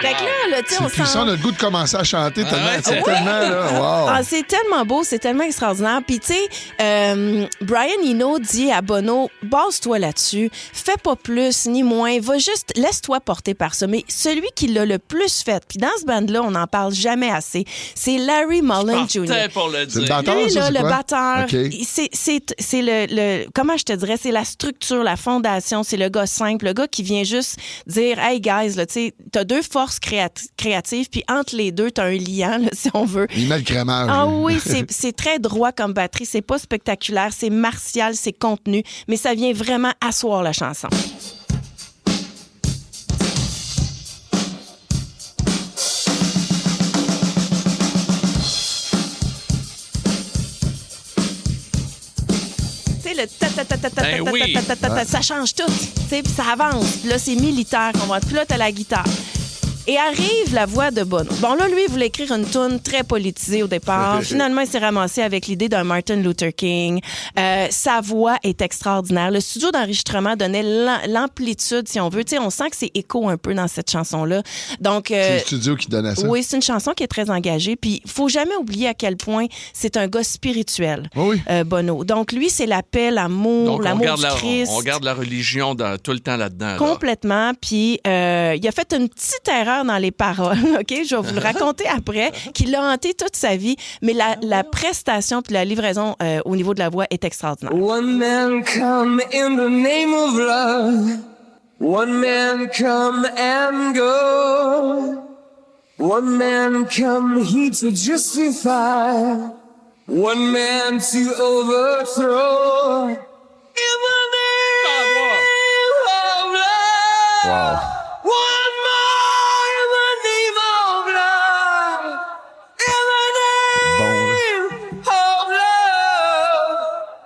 Speaker 6: Fait que là, tu sais,
Speaker 5: C'est
Speaker 6: on
Speaker 5: puissant,
Speaker 6: sent...
Speaker 5: on a le goût de commencer à chanter tellement,
Speaker 4: ouais,
Speaker 5: c'est
Speaker 4: ouais.
Speaker 5: tellement, là, wow.
Speaker 6: Ah, c'est tellement beau, c'est tellement extraordinaire. Puis, tu sais, Brian Eno dit à Bono, base-toi là-dessus, fais pas plus ni moins, va juste, laisse-toi porter par ça. Mais celui qui l'a le plus fait, puis dans ce band-là, on n'en parle jamais assez, c'est Larry Mullen Jr.
Speaker 4: Partais pour le
Speaker 5: C'est le
Speaker 4: dire.
Speaker 5: batteur,
Speaker 6: Lui,
Speaker 5: ça,
Speaker 6: là,
Speaker 5: c'est
Speaker 6: le
Speaker 5: quoi?
Speaker 6: batteur,
Speaker 5: OK.
Speaker 6: c'est le comment je te dirais, c'est la structure, la fondation, c'est le gars simple, le gars qui vient juste dire, hey guys, là, tu sais, t'as deux forces créatives, puis entre les deux, t'as un liant, là, si on veut.
Speaker 5: Il met le crémage.
Speaker 6: Ah
Speaker 5: lui.
Speaker 6: oui, c'est très droit comme batterie, c'est pas spectaculaire, c'est martial, c'est contenu, mais ça vient vraiment asseoir la chanson. Le
Speaker 4: Ben oui.
Speaker 6: ça change tout, tu sais, puis ça avance. Puis là, c'est militaire qu'on va. Puis là, t'as la guitare. Et arrive la voix de Bono. Bon, là, lui, il voulait écrire une toune très politisée au départ. Finalement, il s'est ramassé avec l'idée d'un Martin Luther King. Sa voix est extraordinaire. Le studio d'enregistrement donnait l'amplitude, si on veut. Tu sais, on sent que c'est écho un peu dans cette chanson-là. Donc,
Speaker 5: C'est le studio qui donnait ça.
Speaker 6: oui, c'est une chanson qui est très engagée. Puis, il faut jamais oublier à quel point c'est un gars spirituel,
Speaker 5: Oui.
Speaker 6: Bono. Donc, lui, c'est la paix, l'amour,
Speaker 4: Donc,
Speaker 6: l'amour du Christ.
Speaker 4: on garde la religion tout le temps là-dedans. là.
Speaker 6: Complètement. Puis, il a fait une petite erreur dans les paroles, OK? Je vais vous le raconter après, qui l'a hanté toute sa vie. Mais la prestation puis la livraison au niveau de la voix est extraordinaire.
Speaker 7: One man come in the name of love. One man come and go. One man come he to justify. One man to overthrow. In the name of love.
Speaker 5: Wow.
Speaker 7: One more in the name of love. In the
Speaker 5: Bon, là.
Speaker 7: name of love.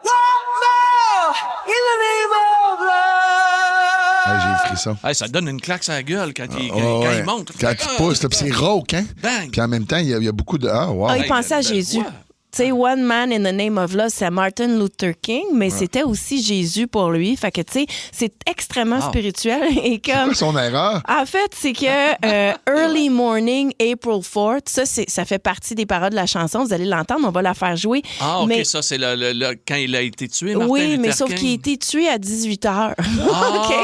Speaker 7: One more in the name of love.
Speaker 5: Hey, j'ai le frisson.
Speaker 4: Hey, ça donne une claque sur la gueule quand il,
Speaker 5: Ah,
Speaker 4: quand
Speaker 5: ouais.
Speaker 4: il monte.
Speaker 5: Quand tu pousses, là, puis c'est rauque, hein?
Speaker 4: Bang!
Speaker 5: Puis en même temps, il y a beaucoup de. Ah, wow.
Speaker 6: Ah, il
Speaker 4: Hey,
Speaker 6: pensait à
Speaker 4: belle
Speaker 6: Jésus.
Speaker 4: voix.
Speaker 6: Tu sais, One Man in the Name of Love, c'est Martin Luther King, mais c'était aussi Jésus pour lui. Fait que, tu sais, c'est extrêmement spirituel. Et
Speaker 5: C'est
Speaker 6: comme...
Speaker 5: quoi son erreur?
Speaker 6: En fait, c'est que Early Morning, April 4th, ça fait partie des paroles de la chanson. Vous allez l'entendre, on va la faire jouer.
Speaker 4: Ah, OK,
Speaker 6: Mais-
Speaker 4: ça, c'est quand il a été tué, Martin
Speaker 6: oui,
Speaker 4: Luther
Speaker 6: mais sauf
Speaker 4: King.
Speaker 6: qu'il a été tué à 18 h. OK?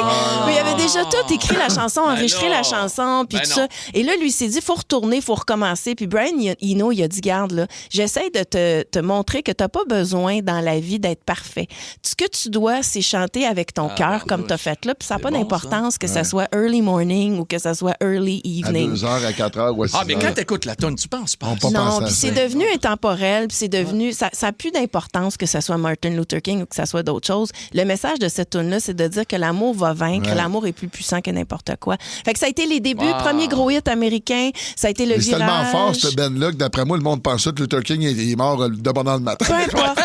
Speaker 6: Mais il avait déjà tout écrit la chanson, enregistré
Speaker 4: non.
Speaker 6: la chanson, puis
Speaker 4: Ben
Speaker 6: tout
Speaker 4: non.
Speaker 6: ça. Et là, lui, il s'est dit, faut retourner, faut recommencer. Puis Brian Eno, il a dit, garde, là, j'essaie de te te montrer que tu n'as pas besoin dans la vie d'être parfait. Ce que tu dois, c'est chanter avec ton cœur, comme tu as fait là. Puis ça n'a pas d'importance que ça soit early morning ou que ça soit early evening.
Speaker 5: À 2h, à 4h ou à 6h.
Speaker 4: Ah, mais quand tu écoutes la tune, tu penses pas.
Speaker 6: Non, puis c'est devenu intemporel, puis c'est devenu... Ça n'a plus d'importance que ça soit Martin Luther King ou que ça soit d'autres choses. Le message de cette tune-là, c'est de dire que l'amour va vaincre, l'amour est plus puissant que n'importe quoi. Fait que ça a été les débuts, premier gros hit américain, ça a été le virage.
Speaker 5: C'est tellement fort, ce Ben-là, que d'après moi, le monde pense ça que Luther King est mort de bonheur le matin.
Speaker 6: Peu importe.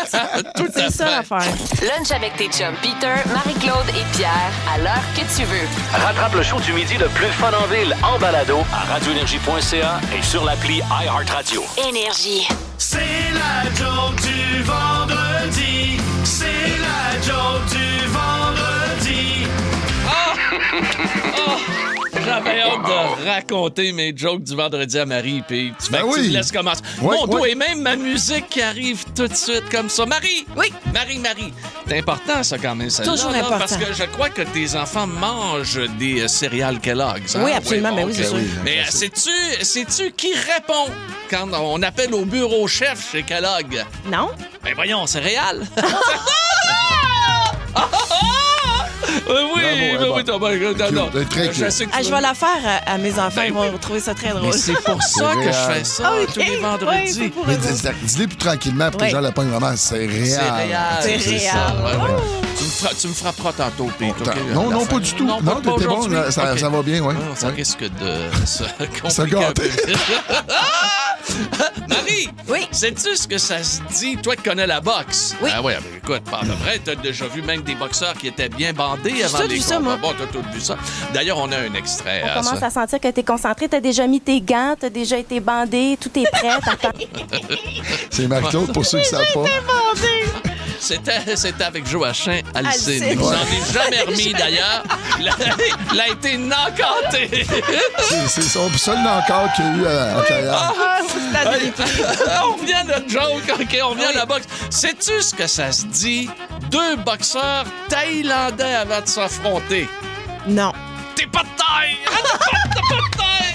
Speaker 6: C'est ça l'affaire.
Speaker 3: Lunch avec tes chums Peter, Marie-Claude et Pierre, à l'heure que tu veux.
Speaker 2: Rattrape le show du midi le plus fun en ville en balado à radioénergie.ca et sur l'appli iHeartRadio.
Speaker 3: Énergie.
Speaker 7: C'est la joke du vendredi. C'est la joke du vendredi.
Speaker 4: J'avais hâte de raconter mes jokes du vendredi à Marie, puis tu
Speaker 5: Ben
Speaker 4: tu
Speaker 5: oui.
Speaker 4: me laisses commencer.
Speaker 5: Oui,
Speaker 4: Mon dos
Speaker 5: oui.
Speaker 4: et même ma musique qui arrive tout de suite comme ça. Marie!
Speaker 6: Oui.
Speaker 4: Marie. C'est important, ça, quand même, celle-là,
Speaker 6: Toujours
Speaker 4: là,
Speaker 6: important.
Speaker 4: Parce que je crois que tes enfants mangent des céréales Kellogg's. Hein?
Speaker 6: Oui, absolument, ben oui, c'est sûr.
Speaker 4: Mais sais-tu qui répond quand on appelle au bureau chef chez Kellogg?
Speaker 6: Non?
Speaker 4: Ben voyons, céréales! Oui, t'as bien. Non.
Speaker 5: Très
Speaker 4: Je
Speaker 5: cute.
Speaker 4: sais que
Speaker 6: Je vais la faire à mes enfants, ils vont trouver ça très drôle.
Speaker 4: Mais c'est pour ça que je fais ça
Speaker 6: OK.
Speaker 4: tous les
Speaker 6: Ouais,
Speaker 4: vendredis.
Speaker 6: c'est pour
Speaker 5: Mais
Speaker 6: eux autres.
Speaker 5: dis-les plus tranquillement pour que les gens le pognent vraiment. C'est réel.
Speaker 6: C'est
Speaker 4: C'est
Speaker 6: réel.
Speaker 4: ça, ouais. Tu me frapperas tantôt, Pete. OK?
Speaker 5: Non,
Speaker 4: La
Speaker 5: non,
Speaker 4: fin.
Speaker 5: pas du tout. Non,
Speaker 4: pas
Speaker 5: t'étais bon.
Speaker 4: aujourd'hui?
Speaker 5: Là, ça
Speaker 4: OK.
Speaker 5: va bien, oui.
Speaker 4: Ah, ça risque de se compliquer un
Speaker 5: gâter.
Speaker 4: peu. Marie!
Speaker 6: Oui.
Speaker 4: Sais-tu ce que ça se dit? Toi qui connais la boxe.
Speaker 6: Oui.
Speaker 4: Ah oui, écoute, pas à peu près. T'as déjà vu même des boxeurs qui étaient bien bandés avant
Speaker 6: tout
Speaker 4: les
Speaker 6: vu ça,
Speaker 4: combats.
Speaker 6: moi.
Speaker 4: Bon, t'as tout vu ça. D'ailleurs, on a un extrait.
Speaker 12: On commence
Speaker 4: ça.
Speaker 12: à sentir que t'es concentré, t'as déjà mis tes gants, t'as déjà été bandé, tout est prêt.
Speaker 5: C'est Marie-Claude, pour ceux qui ne savent pas.
Speaker 4: C'était avec Joachim Alcine.
Speaker 6: Alcine.
Speaker 4: Vous n'en avez jamais remis, d'ailleurs. Il a été encanté.
Speaker 5: C'est son seul encore qu'il y a eu en carrière.
Speaker 4: On revient à notre joke, OK? On revient à la boxe. Sais-tu ce que ça se dit? Deux boxeurs thaïlandais avant de s'affronter.
Speaker 6: Non.
Speaker 4: T'es pas de taille! T'es pas de taille!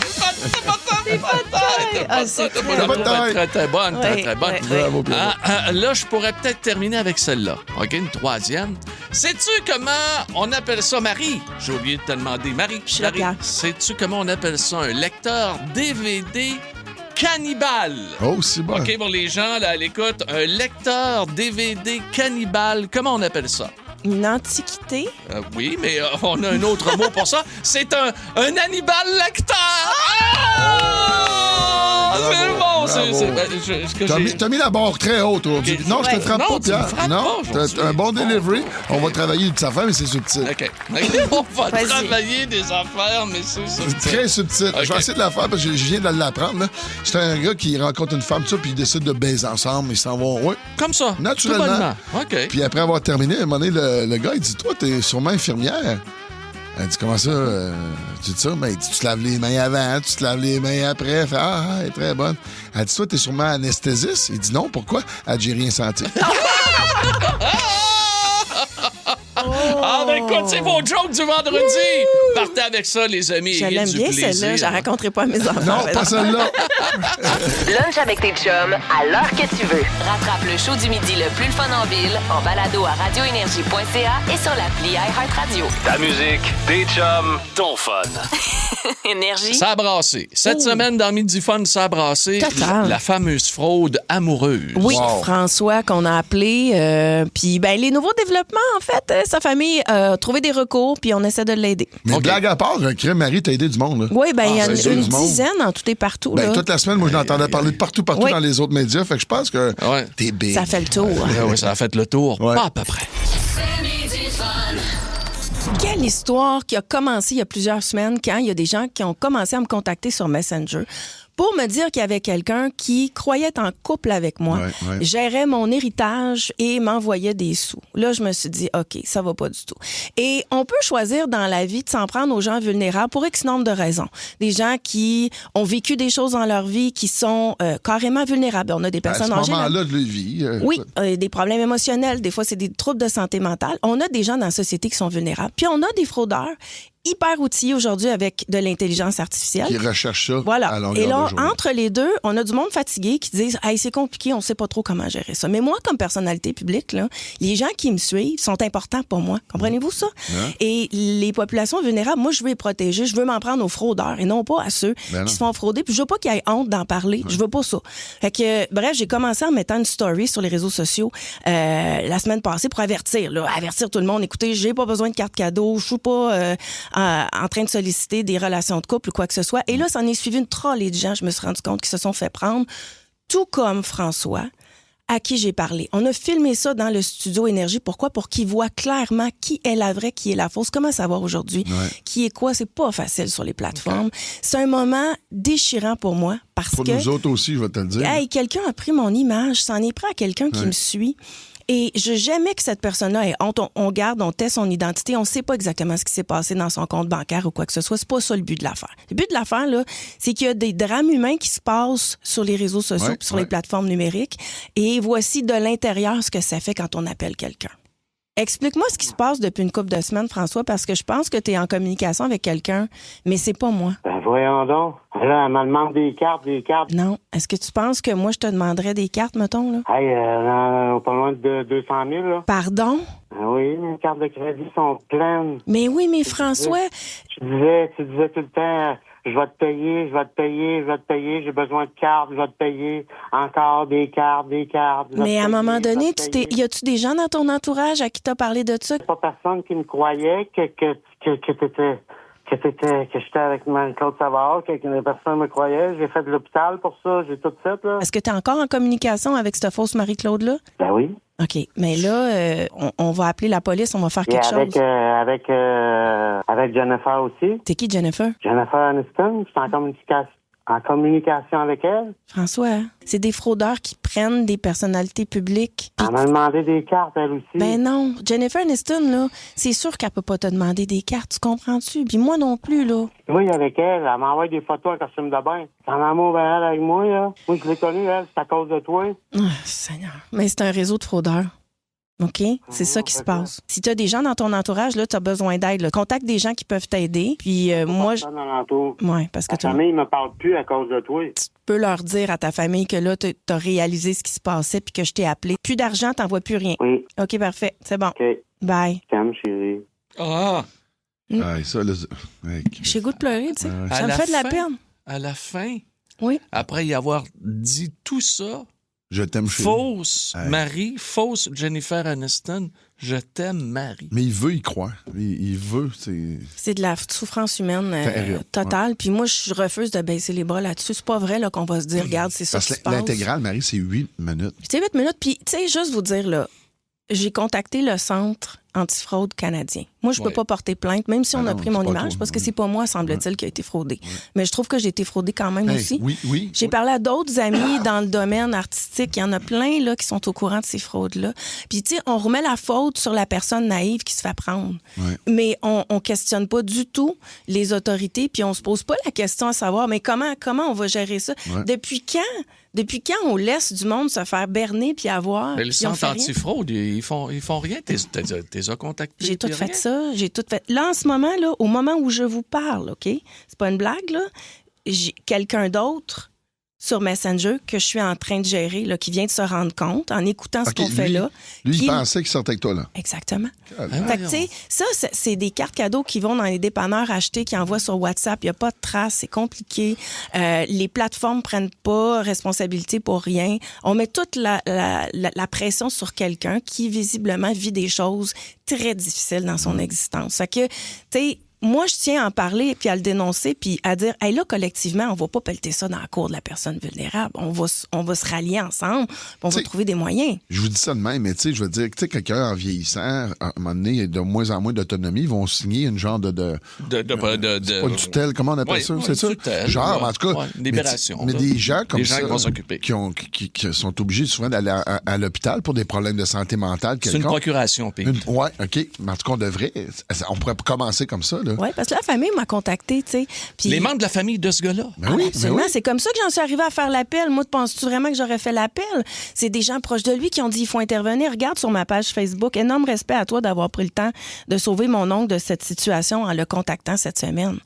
Speaker 4: T'es pas de taille!
Speaker 6: Ah, c'est
Speaker 4: T'es
Speaker 6: très
Speaker 4: pas
Speaker 5: bon.
Speaker 4: de taille! Très bonne,
Speaker 6: Oui,
Speaker 4: très bonne.
Speaker 6: oui,
Speaker 5: Bravo, Pierre.
Speaker 4: Là, je pourrais peut-être terminer avec celle-là. OK, une troisième. Sais-tu comment on appelle ça, Marie? J'ai oublié de te demander. Marie,
Speaker 6: Je suis là,
Speaker 4: Marie,
Speaker 6: Pierre.
Speaker 4: sais-tu comment on appelle ça? Un lecteur DVD cannibale.
Speaker 5: Oh, c'est bon.
Speaker 4: OK, pour les gens là, à l'écoute, un lecteur DVD cannibale, comment on appelle ça?
Speaker 6: Une antiquité?
Speaker 4: Oui, mais on a un autre mot pour ça. C'est un Hannibal lecteur! C'est bon!
Speaker 5: Bravo. T'as mis la barre très haute aujourd'hui.
Speaker 4: Ok.
Speaker 5: Non, je te frappe
Speaker 4: Non,
Speaker 5: pas,
Speaker 4: tu me
Speaker 5: Pierre.
Speaker 4: frappes
Speaker 5: Non,
Speaker 4: pas
Speaker 5: t'as
Speaker 4: aujourd'hui.
Speaker 5: un bon delivery. On va travailler de sa femme, mais c'est subtil.
Speaker 4: OK. On va
Speaker 6: Vas-y.
Speaker 4: travailler des affaires, mais c'est ça.
Speaker 5: C'est très subtil.
Speaker 4: Ok.
Speaker 5: Je vais essayer de la faire parce que je viens de l'apprendre. là. C'est un gars qui rencontre une femme, ça, puis ils décident de baiser ensemble. Ils s'en vont, oui,
Speaker 4: Comme ça.
Speaker 5: naturellement.
Speaker 4: Tout bonnement. OK.
Speaker 5: Puis après avoir terminé, à un moment donné, le gars, il dit, toi, t'es sûrement infirmière. Elle dit, comment ça? Tu dis ça? Ben, il dit, tu te laves les mains avant, tu te laves les mains après. Elle fait, elle est très bonne. Elle dit, toi, t'es sûrement anesthésiste? Il dit, non, pourquoi? Elle dit, j'ai rien senti.
Speaker 4: Ah, ben écoute, c'est vos jokes du vendredi. Partez avec ça, les amis.
Speaker 6: Je
Speaker 4: ayez
Speaker 6: l'aime
Speaker 4: du
Speaker 6: bien,
Speaker 4: plaisir.
Speaker 6: celle-là. Je la raconterai pas à mes enfants.
Speaker 5: Non, pas celle-là.
Speaker 3: Lunch avec tes chums, à l'heure que tu veux. Rattrape le show du midi le plus le fun en ville, en balado à radioénergie.ca et sur l'appli iHeartRadio.
Speaker 2: Ta musique, tes chums, ton fun.
Speaker 3: Énergie.
Speaker 4: Ça a brassé. Cette semaine, dans Midi Fun, ça a brassé
Speaker 6: Total.
Speaker 4: la fameuse fraude amoureuse.
Speaker 6: Oui,
Speaker 5: Wow.
Speaker 6: François, qu'on a appelé. Puis, ben, les nouveaux développements, en fait, sa famille a trouvé des recours, puis on essaie de l'aider.
Speaker 5: Mais
Speaker 4: OK.
Speaker 5: blague à part, un crime, Marie, t'as aidé du monde. Là.
Speaker 6: Oui, ben, il y en a
Speaker 5: c'est
Speaker 6: une
Speaker 5: du monde.
Speaker 6: dizaine en tout et partout.
Speaker 5: Ben,
Speaker 6: là.
Speaker 5: toute la semaine, moi, je l'entendais parler de partout
Speaker 6: Oui.
Speaker 5: dans les autres médias. Fait que je pense que
Speaker 4: Ouais.
Speaker 5: t'es big.
Speaker 6: Ça fait le tour.
Speaker 4: Oui, ça a fait le tour.
Speaker 5: Ouais.
Speaker 4: Pas à peu près.
Speaker 6: Quelle histoire qui a commencé il y a plusieurs semaines quand il y a des gens qui ont commencé à me contacter sur Messenger pour me dire qu'il y avait quelqu'un qui croyait être en couple avec moi,
Speaker 5: Ouais.
Speaker 6: gérait mon héritage et m'envoyait des sous. Là, je me suis dit, OK, ça va pas du tout. Et on peut choisir dans la vie de s'en prendre aux gens vulnérables pour X nombre de raisons. Des gens qui ont vécu des choses dans leur vie qui sont carrément vulnérables. On a des
Speaker 5: À ce
Speaker 6: personnes âgées.
Speaker 5: moment-là de leur vie.
Speaker 6: Oui, des problèmes émotionnels, des fois c'est des troubles de santé mentale. On a des gens dans la société qui sont vulnérables, puis on a des fraudeurs hyper outillés aujourd'hui avec de l'intelligence artificielle.
Speaker 5: Qui recherche ça
Speaker 6: Voilà.
Speaker 5: à longueur
Speaker 6: Et là,
Speaker 5: de journée.
Speaker 6: entre les deux, on a du monde fatigué qui disent « Hey, c'est compliqué, on sait pas trop comment gérer ça. » Mais moi, comme personnalité publique, là, les gens qui me suivent sont importants pour moi. Comprenez-vous ça? Et les populations vulnérables, moi, je veux les protéger. Je veux m'en prendre aux fraudeurs et non pas à ceux qui se font frauder. Puis je veux pas qu'il y ait honte d'en parler. Je veux pas ça. Fait que, bref, j'ai commencé en mettant une story sur les réseaux sociaux la semaine passée pour avertir tout le monde. Écoutez, j'ai pas besoin de carte cadeau. Je suis pas en train de solliciter des relations de couple ou quoi que ce soit. Et là, ça en est suivi une trollée de gens. Je me suis rendu compte qu'ils se sont fait prendre, tout comme François, à qui j'ai parlé. On a filmé ça dans le studio Énergie. Pourquoi? Pour qu'ils voient clairement qui est la vraie, qui est la fausse. Comment savoir aujourd'hui qui est quoi? C'est pas facile sur les plateformes. C'est un moment déchirant pour moi parce
Speaker 5: pour
Speaker 6: que...
Speaker 5: nous autres aussi, je vais te le dire.
Speaker 6: Hey, quelqu'un a pris mon image, s'en est pris à quelqu'un qui me suit. Et je jamais que cette personne-là ait honte. On teste son identité, on sait pas exactement ce qui s'est passé dans son compte bancaire ou quoi que ce soit. C'est pas ça le but de l'affaire. Le but de l'affaire, là, c'est qu'il y a des drames humains qui se passent sur les réseaux sociaux, sur les plateformes numériques. Et voici de l'intérieur ce que ça fait quand on appelle quelqu'un. Explique-moi ce qui se passe depuis une couple de semaines, François, parce que je pense que tu es en communication avec quelqu'un, mais c'est pas moi.
Speaker 13: Ben voyons donc. Là, elle me demande des cartes.
Speaker 6: Non. Est-ce que tu penses que moi, je te demanderais des cartes, mettons, là?
Speaker 13: Hey, pas loin de 200 000, là.
Speaker 6: Pardon?
Speaker 13: Oui, mes cartes de crédit sont pleines.
Speaker 6: Mais oui, mais François...
Speaker 13: Tu disais tout le temps... Je vais te payer, j'ai besoin de cartes, je vais te payer encore des cartes.
Speaker 6: Mais à un moment donné, y a-tu des gens dans ton entourage à qui t'as parlé de ça?
Speaker 13: Pas personne qui me croyait que j'étais avec Marie-Claude Savard, que personne me croyait. J'ai fait de l'hôpital pour ça, j'ai tout fait, là.
Speaker 6: Est-ce que tu es encore en communication avec cette fausse Marie-Claude-là?
Speaker 13: Ben oui.
Speaker 6: OK. Mais là, on va appeler la police, on va faire quelque chose.
Speaker 13: Avec Jennifer aussi.
Speaker 6: T'es qui, Jennifer?
Speaker 13: Jennifer Aniston. Je suis en communication avec elle.
Speaker 6: François, c'est des fraudeurs qui prennent des personnalités publiques.
Speaker 13: Elle m'a demandé des cartes, elle aussi.
Speaker 6: Ben non. Jennifer Aniston, là, c'est sûr qu'elle peut pas te demander des cartes, tu comprends-tu? Puis moi non plus, là.
Speaker 13: Oui, avec elle m'envoie des photos en costume de bain. T'en as amour elle avec moi, là. Moi, je l'ai connue, elle, c'est à cause de toi.
Speaker 6: Ah, Seigneur. Mais c'est un réseau de fraudeurs. OK? C'est ça qui se passe. Si tu as des gens dans ton entourage, là, tu as besoin d'aide. Là. Contacte des gens qui peuvent t'aider. Puis moi, ouais, parce que
Speaker 13: ta famille ne me parle plus à cause de toi.
Speaker 6: Tu peux leur dire à ta famille que là, tu as réalisé ce qui se passait puis que je t'ai appelé. Plus d'argent, t'envoies plus rien.
Speaker 13: Oui.
Speaker 6: OK, parfait. C'est bon.
Speaker 13: OK.
Speaker 6: Bye.
Speaker 13: Calme, chérie.
Speaker 4: Ah!
Speaker 5: Ça, là,
Speaker 6: j'ai goût de pleurer, tu sais.
Speaker 4: À
Speaker 6: Ça me fait de la peine.
Speaker 4: À la fin,
Speaker 6: oui.
Speaker 4: Après y avoir dit tout ça,
Speaker 5: je t'aime, chérie.
Speaker 4: Fausse Marie, fausse Jennifer Aniston, je t'aime, Marie.
Speaker 5: Mais il veut y croire. Il veut,
Speaker 6: c'est de la souffrance humaine totale. Puis moi, je refuse de baisser les bras là-dessus. C'est pas vrai là, qu'on va se dire, regarde, c'est ça qui se passe.
Speaker 5: L'intégrale, Marie, c'est 8 minutes.
Speaker 6: C'est 8 minutes. Puis, tu sais, juste vous dire, là, j'ai contacté le Centre antifraude canadien. Moi, je peux pas porter plainte, même si on a pris mon image, parce que c'est pas moi, semble-t-il, qui a été fraudé. Mais je trouve que j'ai été fraudée quand même aussi.
Speaker 5: Oui.
Speaker 6: J'ai parlé à d'autres amis dans le domaine artistique. Il y en a plein là qui sont au courant de ces fraudes-là. Puis, tu sais, on remet la faute sur la personne naïve qui se fait prendre. Mais on questionne pas du tout les autorités, puis on se pose pas la question à savoir, mais comment on va gérer ça? Depuis quand on laisse du monde se faire berner puis avoir...
Speaker 4: Mais le Centre antifraude, ils font rien. T'es as contacté.
Speaker 6: J'ai tout fait ça. J'ai tout fait. Là, en ce moment, là, au moment où je vous parle, OK? C'est pas une blague, là. J'ai quelqu'un d'autre sur Messenger que je suis en train de gérer, là, qui vient de se rendre compte en écoutant ce qu'on fait là.
Speaker 5: Lui, il pensait qu'il sortait avec toi, là.
Speaker 6: Exactement. Fait que, tu sais, ça, c'est des cartes cadeaux qui vont dans les dépanneurs acheter, qui envoient sur WhatsApp. Il n'y a pas de traces, c'est compliqué. Les plateformes prennent pas responsabilité pour rien. On met toute la pression sur quelqu'un qui, visiblement, vit des choses très difficiles dans son existence. Fait que, tu sais, moi, je tiens à en parler, puis à le dénoncer, puis à dire, hey, là, collectivement, on va pas pelleter ça dans la cour de la personne vulnérable. On va se rallier ensemble, puis on va trouver des moyens.
Speaker 5: Je vous dis ça de même, mais tu sais, je veux dire, tu sais, quelqu'un en vieillissant, à un moment donné, il y a de moins en moins d'autonomie, ils vont signer une genre de pas une tutelle, comment on appelle ça? C'est ça?
Speaker 4: Tutelle,
Speaker 5: genre, en tout cas.
Speaker 4: Libération.
Speaker 5: Mais des gens comme ça.
Speaker 4: Qui vont s'occuper.
Speaker 5: Qui sont obligés souvent d'aller à l'hôpital pour des problèmes de santé mentale.
Speaker 4: C'est une procuration, puis.
Speaker 5: Oui, OK. Mais en tout cas, on pourrait commencer comme ça, là. là.
Speaker 6: Oui, parce que la famille m'a contacté, tu sais. Puis...
Speaker 4: Les membres de la famille de ce gars-là.
Speaker 5: Ben oui,
Speaker 6: Absolument.
Speaker 5: ben oui.
Speaker 6: C'est comme ça que j'en suis arrivée à faire l'appel. Moi, penses-tu vraiment que j'aurais fait l'appel? C'est des gens proches de lui qui ont dit il faut intervenir. Regarde sur ma page Facebook. Énorme respect à toi d'avoir pris le temps de sauver mon oncle de cette situation en le contactant cette semaine.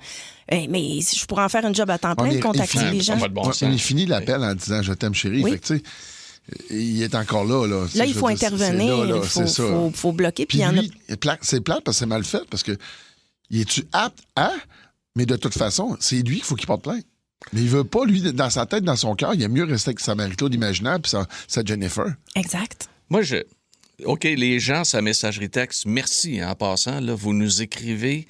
Speaker 6: Mais je pourrais en faire une job à temps plein de contacter les gens.
Speaker 5: Il finit l'appel en disant « Je t'aime, chérie
Speaker 6: Oui. ».
Speaker 5: Fait que, tu sais, il est encore là.
Speaker 6: Là, il faut intervenir. Il faut bloquer.
Speaker 5: Puis
Speaker 6: il
Speaker 5: lui, c'est plate parce que c'est mal fait, parce que il est-tu apte à... Mais de toute façon, c'est lui qu'il faut qu'il porte plainte. Mais il veut pas, lui, dans sa tête, dans son cœur, il aime mieux rester avec sa Marie-Claude imaginaire puis sa Jennifer.
Speaker 6: Exact.
Speaker 4: Moi, OK, les gens, sa messagerie texte, merci en passant. Là, vous nous écrivez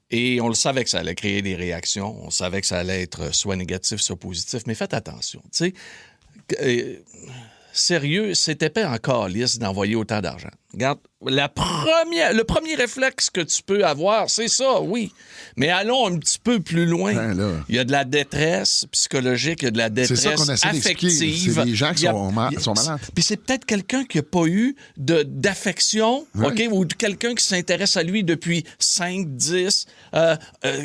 Speaker 4: et on le savait que ça allait créer des réactions. On savait que ça allait être soit négatif, soit positif. Mais faites attention. Tu sais, sérieux, c'était pas encore lisse d'envoyer autant d'argent. Regarde, le premier réflexe que tu peux avoir, c'est ça, oui. Mais allons un petit peu plus loin. Il y a de la détresse psychologique, il y a de la détresse affective.
Speaker 5: C'est des gens qui sont malades.
Speaker 4: Puis c'est peut-être quelqu'un qui n'a pas eu d'affection, OK, ou quelqu'un qui s'intéresse à lui depuis 5, 10,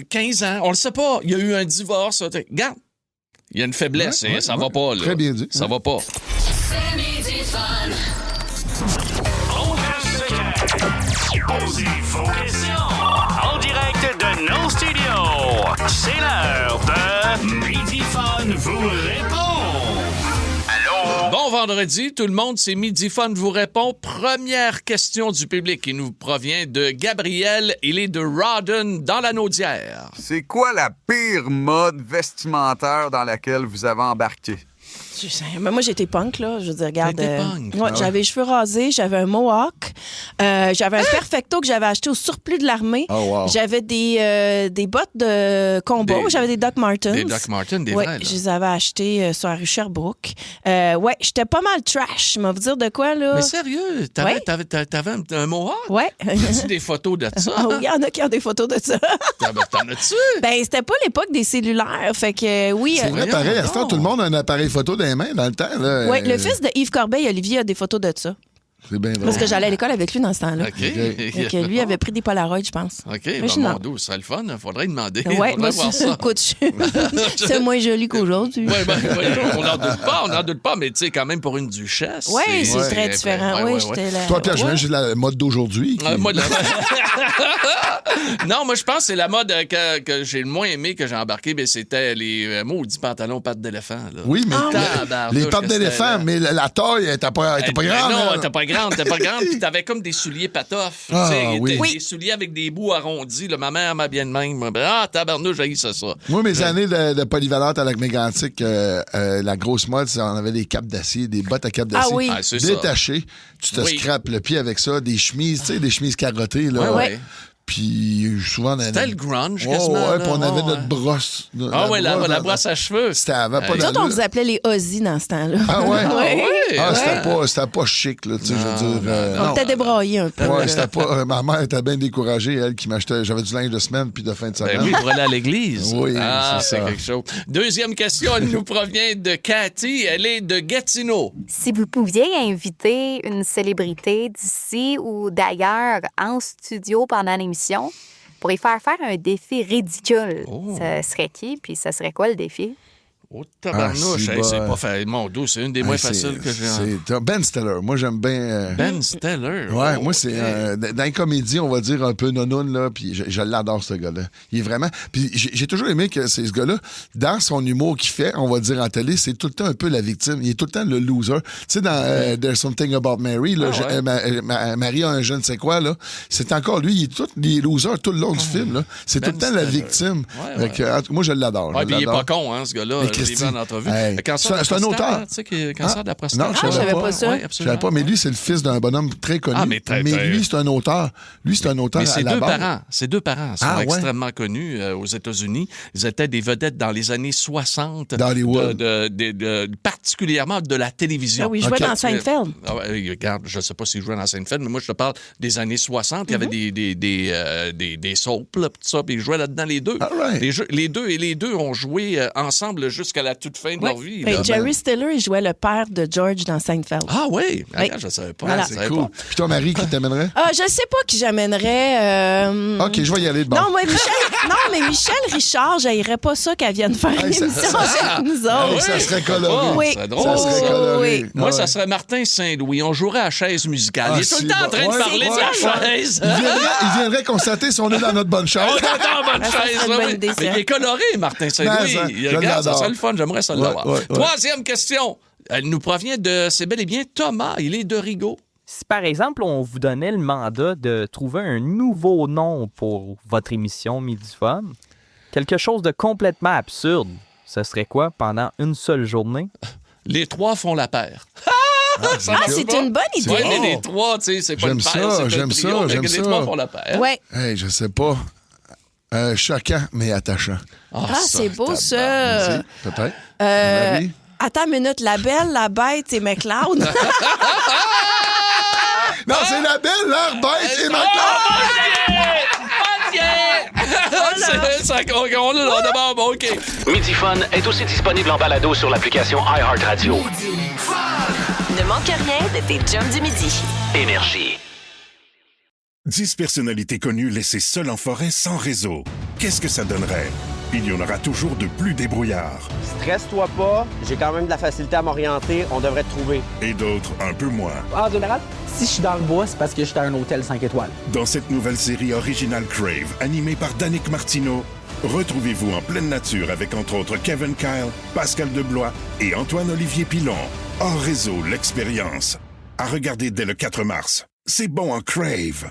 Speaker 4: 15 ans. On le sait pas. Il y a eu un divorce. Regarde, il y a une faiblesse et ça va pas. Là.
Speaker 5: Très bien dit.
Speaker 4: Ça va pas.
Speaker 2: C'est midi fun.
Speaker 14: Posez vos questions en direct de nos studios. C'est l'heure de Midi Fun vous répond. Allô?
Speaker 4: Bon vendredi, tout le monde, c'est Midi Fun vous répond. Première question du public qui nous provient de Gabriel. Il est de Rawdon, dans la Naudière.
Speaker 15: C'est quoi la pire mode vestimentaire dans laquelle vous avez embarqué?
Speaker 6: Moi, j'étais punk, là. Je veux dire, regarde.
Speaker 4: Punk,
Speaker 6: j'avais les cheveux rasés, j'avais un mohawk, j'avais un perfecto que j'avais acheté au surplus de l'armée.
Speaker 5: Oh, wow.
Speaker 6: J'avais des bottes de combat, j'avais des Doc Martens.
Speaker 4: Des Doc Martens, des
Speaker 6: vrais,
Speaker 4: là.
Speaker 6: Je les avais achetés sur la rue Sherbrooke. J'étais pas mal trash. Je vais vous dire de quoi, là.
Speaker 4: Mais sérieux, t'avais un mohawk?
Speaker 6: Ouais.
Speaker 4: As-tu des photos de ça?
Speaker 6: Oui, il y en a qui ont des photos de ça.
Speaker 4: T'en as-tu?
Speaker 6: Ben, c'était pas l'époque des cellulaires. Fait que, oui.
Speaker 5: C'est vrai, pareil. À ce temps, tout le monde a un appareil photo dans les mains dans le temps.
Speaker 6: Oui, le fils de Yves Corbeil, Olivier, a des photos de ça.
Speaker 5: C'est bien vrai.
Speaker 6: Parce que j'allais à l'école avec lui dans ce temps-là.
Speaker 4: OK.
Speaker 6: Donc, lui avait pris des Polaroids, je pense.
Speaker 4: OK, mon dos, ce serait le fun. Il faudrait demander.
Speaker 6: Oui, moi aussi, écoute, c'est moins joli qu'aujourd'hui.
Speaker 4: Oui, on n'en doute pas, mais tu sais, quand même, pour une duchesse.
Speaker 6: Oui, c'est très différent. Oui, j'étais là.
Speaker 5: Toi, Pierre, j'ai la mode d'aujourd'hui.
Speaker 4: Non, moi, je pense que c'est la mode que j'ai le moins aimé, que j'ai embarqué, mais c'était les maudits pantalons pattes d'éléphant. Là.
Speaker 5: Oui, mais les pattes d'éléphant, mais la taille, t'es pas grande.
Speaker 4: Non, t'es pas grande, puis t'avais comme des souliers patoffes. Des souliers avec des bouts arrondis. Là. Ma mère m'a bien de même. Ah, tabarnouche, j'ai ça.
Speaker 5: Moi, mes années de polyvalente à la mégantique, la grosse mode, c'est on avait des capes d'acier, des bottes à capes d'acier détachées. Tu te scrapes le pied avec ça, des chemises, tu sais, des chemises carottées. Là.
Speaker 6: Ouais.
Speaker 5: Puis souvent...
Speaker 4: C'était le grunge, quasiment.
Speaker 5: Ouais, puis on avait notre brosse.
Speaker 4: La brosse à cheveux.
Speaker 5: C'était avant pas
Speaker 6: Nous autres, on vous appelait les Ozzy dans ce temps-là.
Speaker 5: Ah ouais?
Speaker 6: Oui.
Speaker 5: C'était pas chic, là, tu sais, je veux dire...
Speaker 6: on était débraillés un peu.
Speaker 5: Ouais, c'était pas... ma mère était bien découragée, elle, qui m'achetait... J'avais du linge de semaine puis de fin de semaine.
Speaker 4: Oui, pour aller à l'église.
Speaker 5: Oui,
Speaker 4: c'est quelque chose. Deuxième question, elle nous provient de Cathy. Elle est de Gatineau.
Speaker 16: Si vous pouviez inviter une célébrité d'ici ou d'ailleurs en studio pendant l'émission, pour y faire un défi ridicule, ça serait qui? Puis ça serait quoi le défi?
Speaker 4: Oh, tabarnouche, c'est pas facile. Mon dos, c'est une des moins faciles que j'ai.
Speaker 5: C'est Ben Stiller. Moi, j'aime bien...
Speaker 4: Ben Stiller?
Speaker 5: Ouais, moi, c'est... dans les comédies, on va dire un peu nonoun, là, puis je l'adore, ce gars-là. Il est vraiment... Puis j'ai toujours aimé que c'est ce gars-là, dans son humour qu'il fait, on va dire en télé, c'est tout le temps un peu la victime. Il est tout le temps le loser. Tu sais, dans There's Something About Mary, là, Marie a un je ne sais quoi, là, c'est encore lui, il est loser tout le long du film, là. C'est tout le temps la victime. Moi, je l'adore.
Speaker 4: Ouais, puis il est pas con, hein, ce gars-là.
Speaker 5: C'est
Speaker 4: un
Speaker 5: auteur.
Speaker 4: Tu sais, cancer de la prostate.
Speaker 5: Non, je savais pas ça.
Speaker 4: Oui,
Speaker 5: je savais pas, mais lui, c'est le fils d'un bonhomme très connu. Mais lui, c'est un auteur. Lui, c'est un auteur
Speaker 4: mais
Speaker 5: à la base.
Speaker 4: Ses deux parents sont extrêmement connus aux États-Unis. Ils étaient des vedettes dans les années 60.
Speaker 5: D'Hollywood.
Speaker 4: Particulièrement de la télévision.
Speaker 6: Ah oui, il jouait dans Seinfeld.
Speaker 4: Regarde, je sais pas s'il jouait dans Seinfeld, mais moi, je te parle des années 60. Il y avait des soaps, là, tout ça, puis ils jouaient là-dedans les deux.
Speaker 5: Right.
Speaker 4: Les deux ont joué ensemble jusqu'à jusqu'à la toute fin de leur vie.
Speaker 6: Ben,
Speaker 4: là.
Speaker 6: Jerry Stiller, il jouait le père de George dans Seinfeld.
Speaker 4: Ah oui?
Speaker 6: Oui.
Speaker 4: Regarde, je ne savais pas.
Speaker 6: Voilà.
Speaker 4: Je savais
Speaker 5: C'est cool.
Speaker 4: pas.
Speaker 5: Puis toi, Marie, qui t'amènerait?
Speaker 6: Je sais pas qui j'amènerais.
Speaker 5: OK, je vais y aller de bord.
Speaker 6: Non, mais Michel Richard, j'haïrais pas ça qu'elle vienne faire une émission avec nous
Speaker 4: Ah
Speaker 6: autres.
Speaker 4: oui?
Speaker 5: Ça serait coloré.
Speaker 6: Oui.
Speaker 4: C'est drôle.
Speaker 5: Ça serait coloré.
Speaker 6: oui.
Speaker 4: Moi,
Speaker 5: Ouais.
Speaker 4: ça serait Martin Saint-Louis. On jouerait à chaise musicale. Il est tout le
Speaker 5: c'est
Speaker 4: temps en
Speaker 5: bon.
Speaker 4: train de
Speaker 5: Ouais,
Speaker 4: parler de la chaise.
Speaker 5: Il viendrait constater si on est dans notre bonne chaise.
Speaker 4: On est dans bonne
Speaker 6: Ça
Speaker 4: chaise.
Speaker 6: serait une
Speaker 4: oui.
Speaker 6: bonne idée, ça.
Speaker 4: Mais il est coloré, Martin Saint-Louis.
Speaker 5: Mais ça,
Speaker 4: Il
Speaker 5: je
Speaker 4: regarde, ça
Speaker 5: l'adore.
Speaker 4: serait le fun. J'aimerais ça l'avoir.
Speaker 5: Ouais.
Speaker 4: Troisième question. Elle nous provient de, c'est bel et bien Thomas. Il est de Rigaud.
Speaker 17: Si par exemple, on vous donnait le mandat de trouver un nouveau nom pour votre émission Midi Fun, quelque chose de complètement absurde, ce serait quoi pendant une seule journée?
Speaker 4: Les trois font la paire.
Speaker 6: C'est une bonne idée.
Speaker 4: Oui, mais les trois, tu sais, c'est pas
Speaker 5: J'aime
Speaker 4: une paire,
Speaker 5: ça,
Speaker 4: c'est un
Speaker 5: j'aime
Speaker 4: trio,
Speaker 5: ça,
Speaker 4: mais
Speaker 5: j'aime
Speaker 4: que
Speaker 5: ça.
Speaker 4: les trois font la paire.
Speaker 6: Ouais.
Speaker 5: Hey, je sais pas. Choquant, mais attachant.
Speaker 6: Ah, c'est beau, ça.
Speaker 5: Vas-y, peut-être. Marie?
Speaker 6: Attends une minute. La Belle, la Bête et McLeod.
Speaker 5: Non, c'est la belle, l'air bête et ma
Speaker 4: On est d'abord, bon, OK.
Speaker 2: Midi Fun est aussi disponible en balado sur l'application iHeartRadio.
Speaker 3: Ne manque rien de tes chums du midi.
Speaker 2: Énergie.
Speaker 18: 10 personnalités connues laissées seules en forêt sans réseau. Qu'est-ce que ça donnerait? Il y en aura toujours de plus débrouillards.
Speaker 19: Stresse-toi pas, j'ai quand même de la facilité à m'orienter, on devrait te trouver.
Speaker 18: Et d'autres un peu moins.
Speaker 20: En général, si je suis dans le bois, c'est parce que j'étais à un hôtel 5 étoiles.
Speaker 18: Dans cette nouvelle série originale Crave, animée par Danick Martineau, retrouvez-vous en pleine nature avec entre autres Kevin Kyle, Pascal Deblois et Antoine-Olivier Pilon. Hors réseau, l'expérience. À regarder dès le 4 mars. C'est bon en Crave.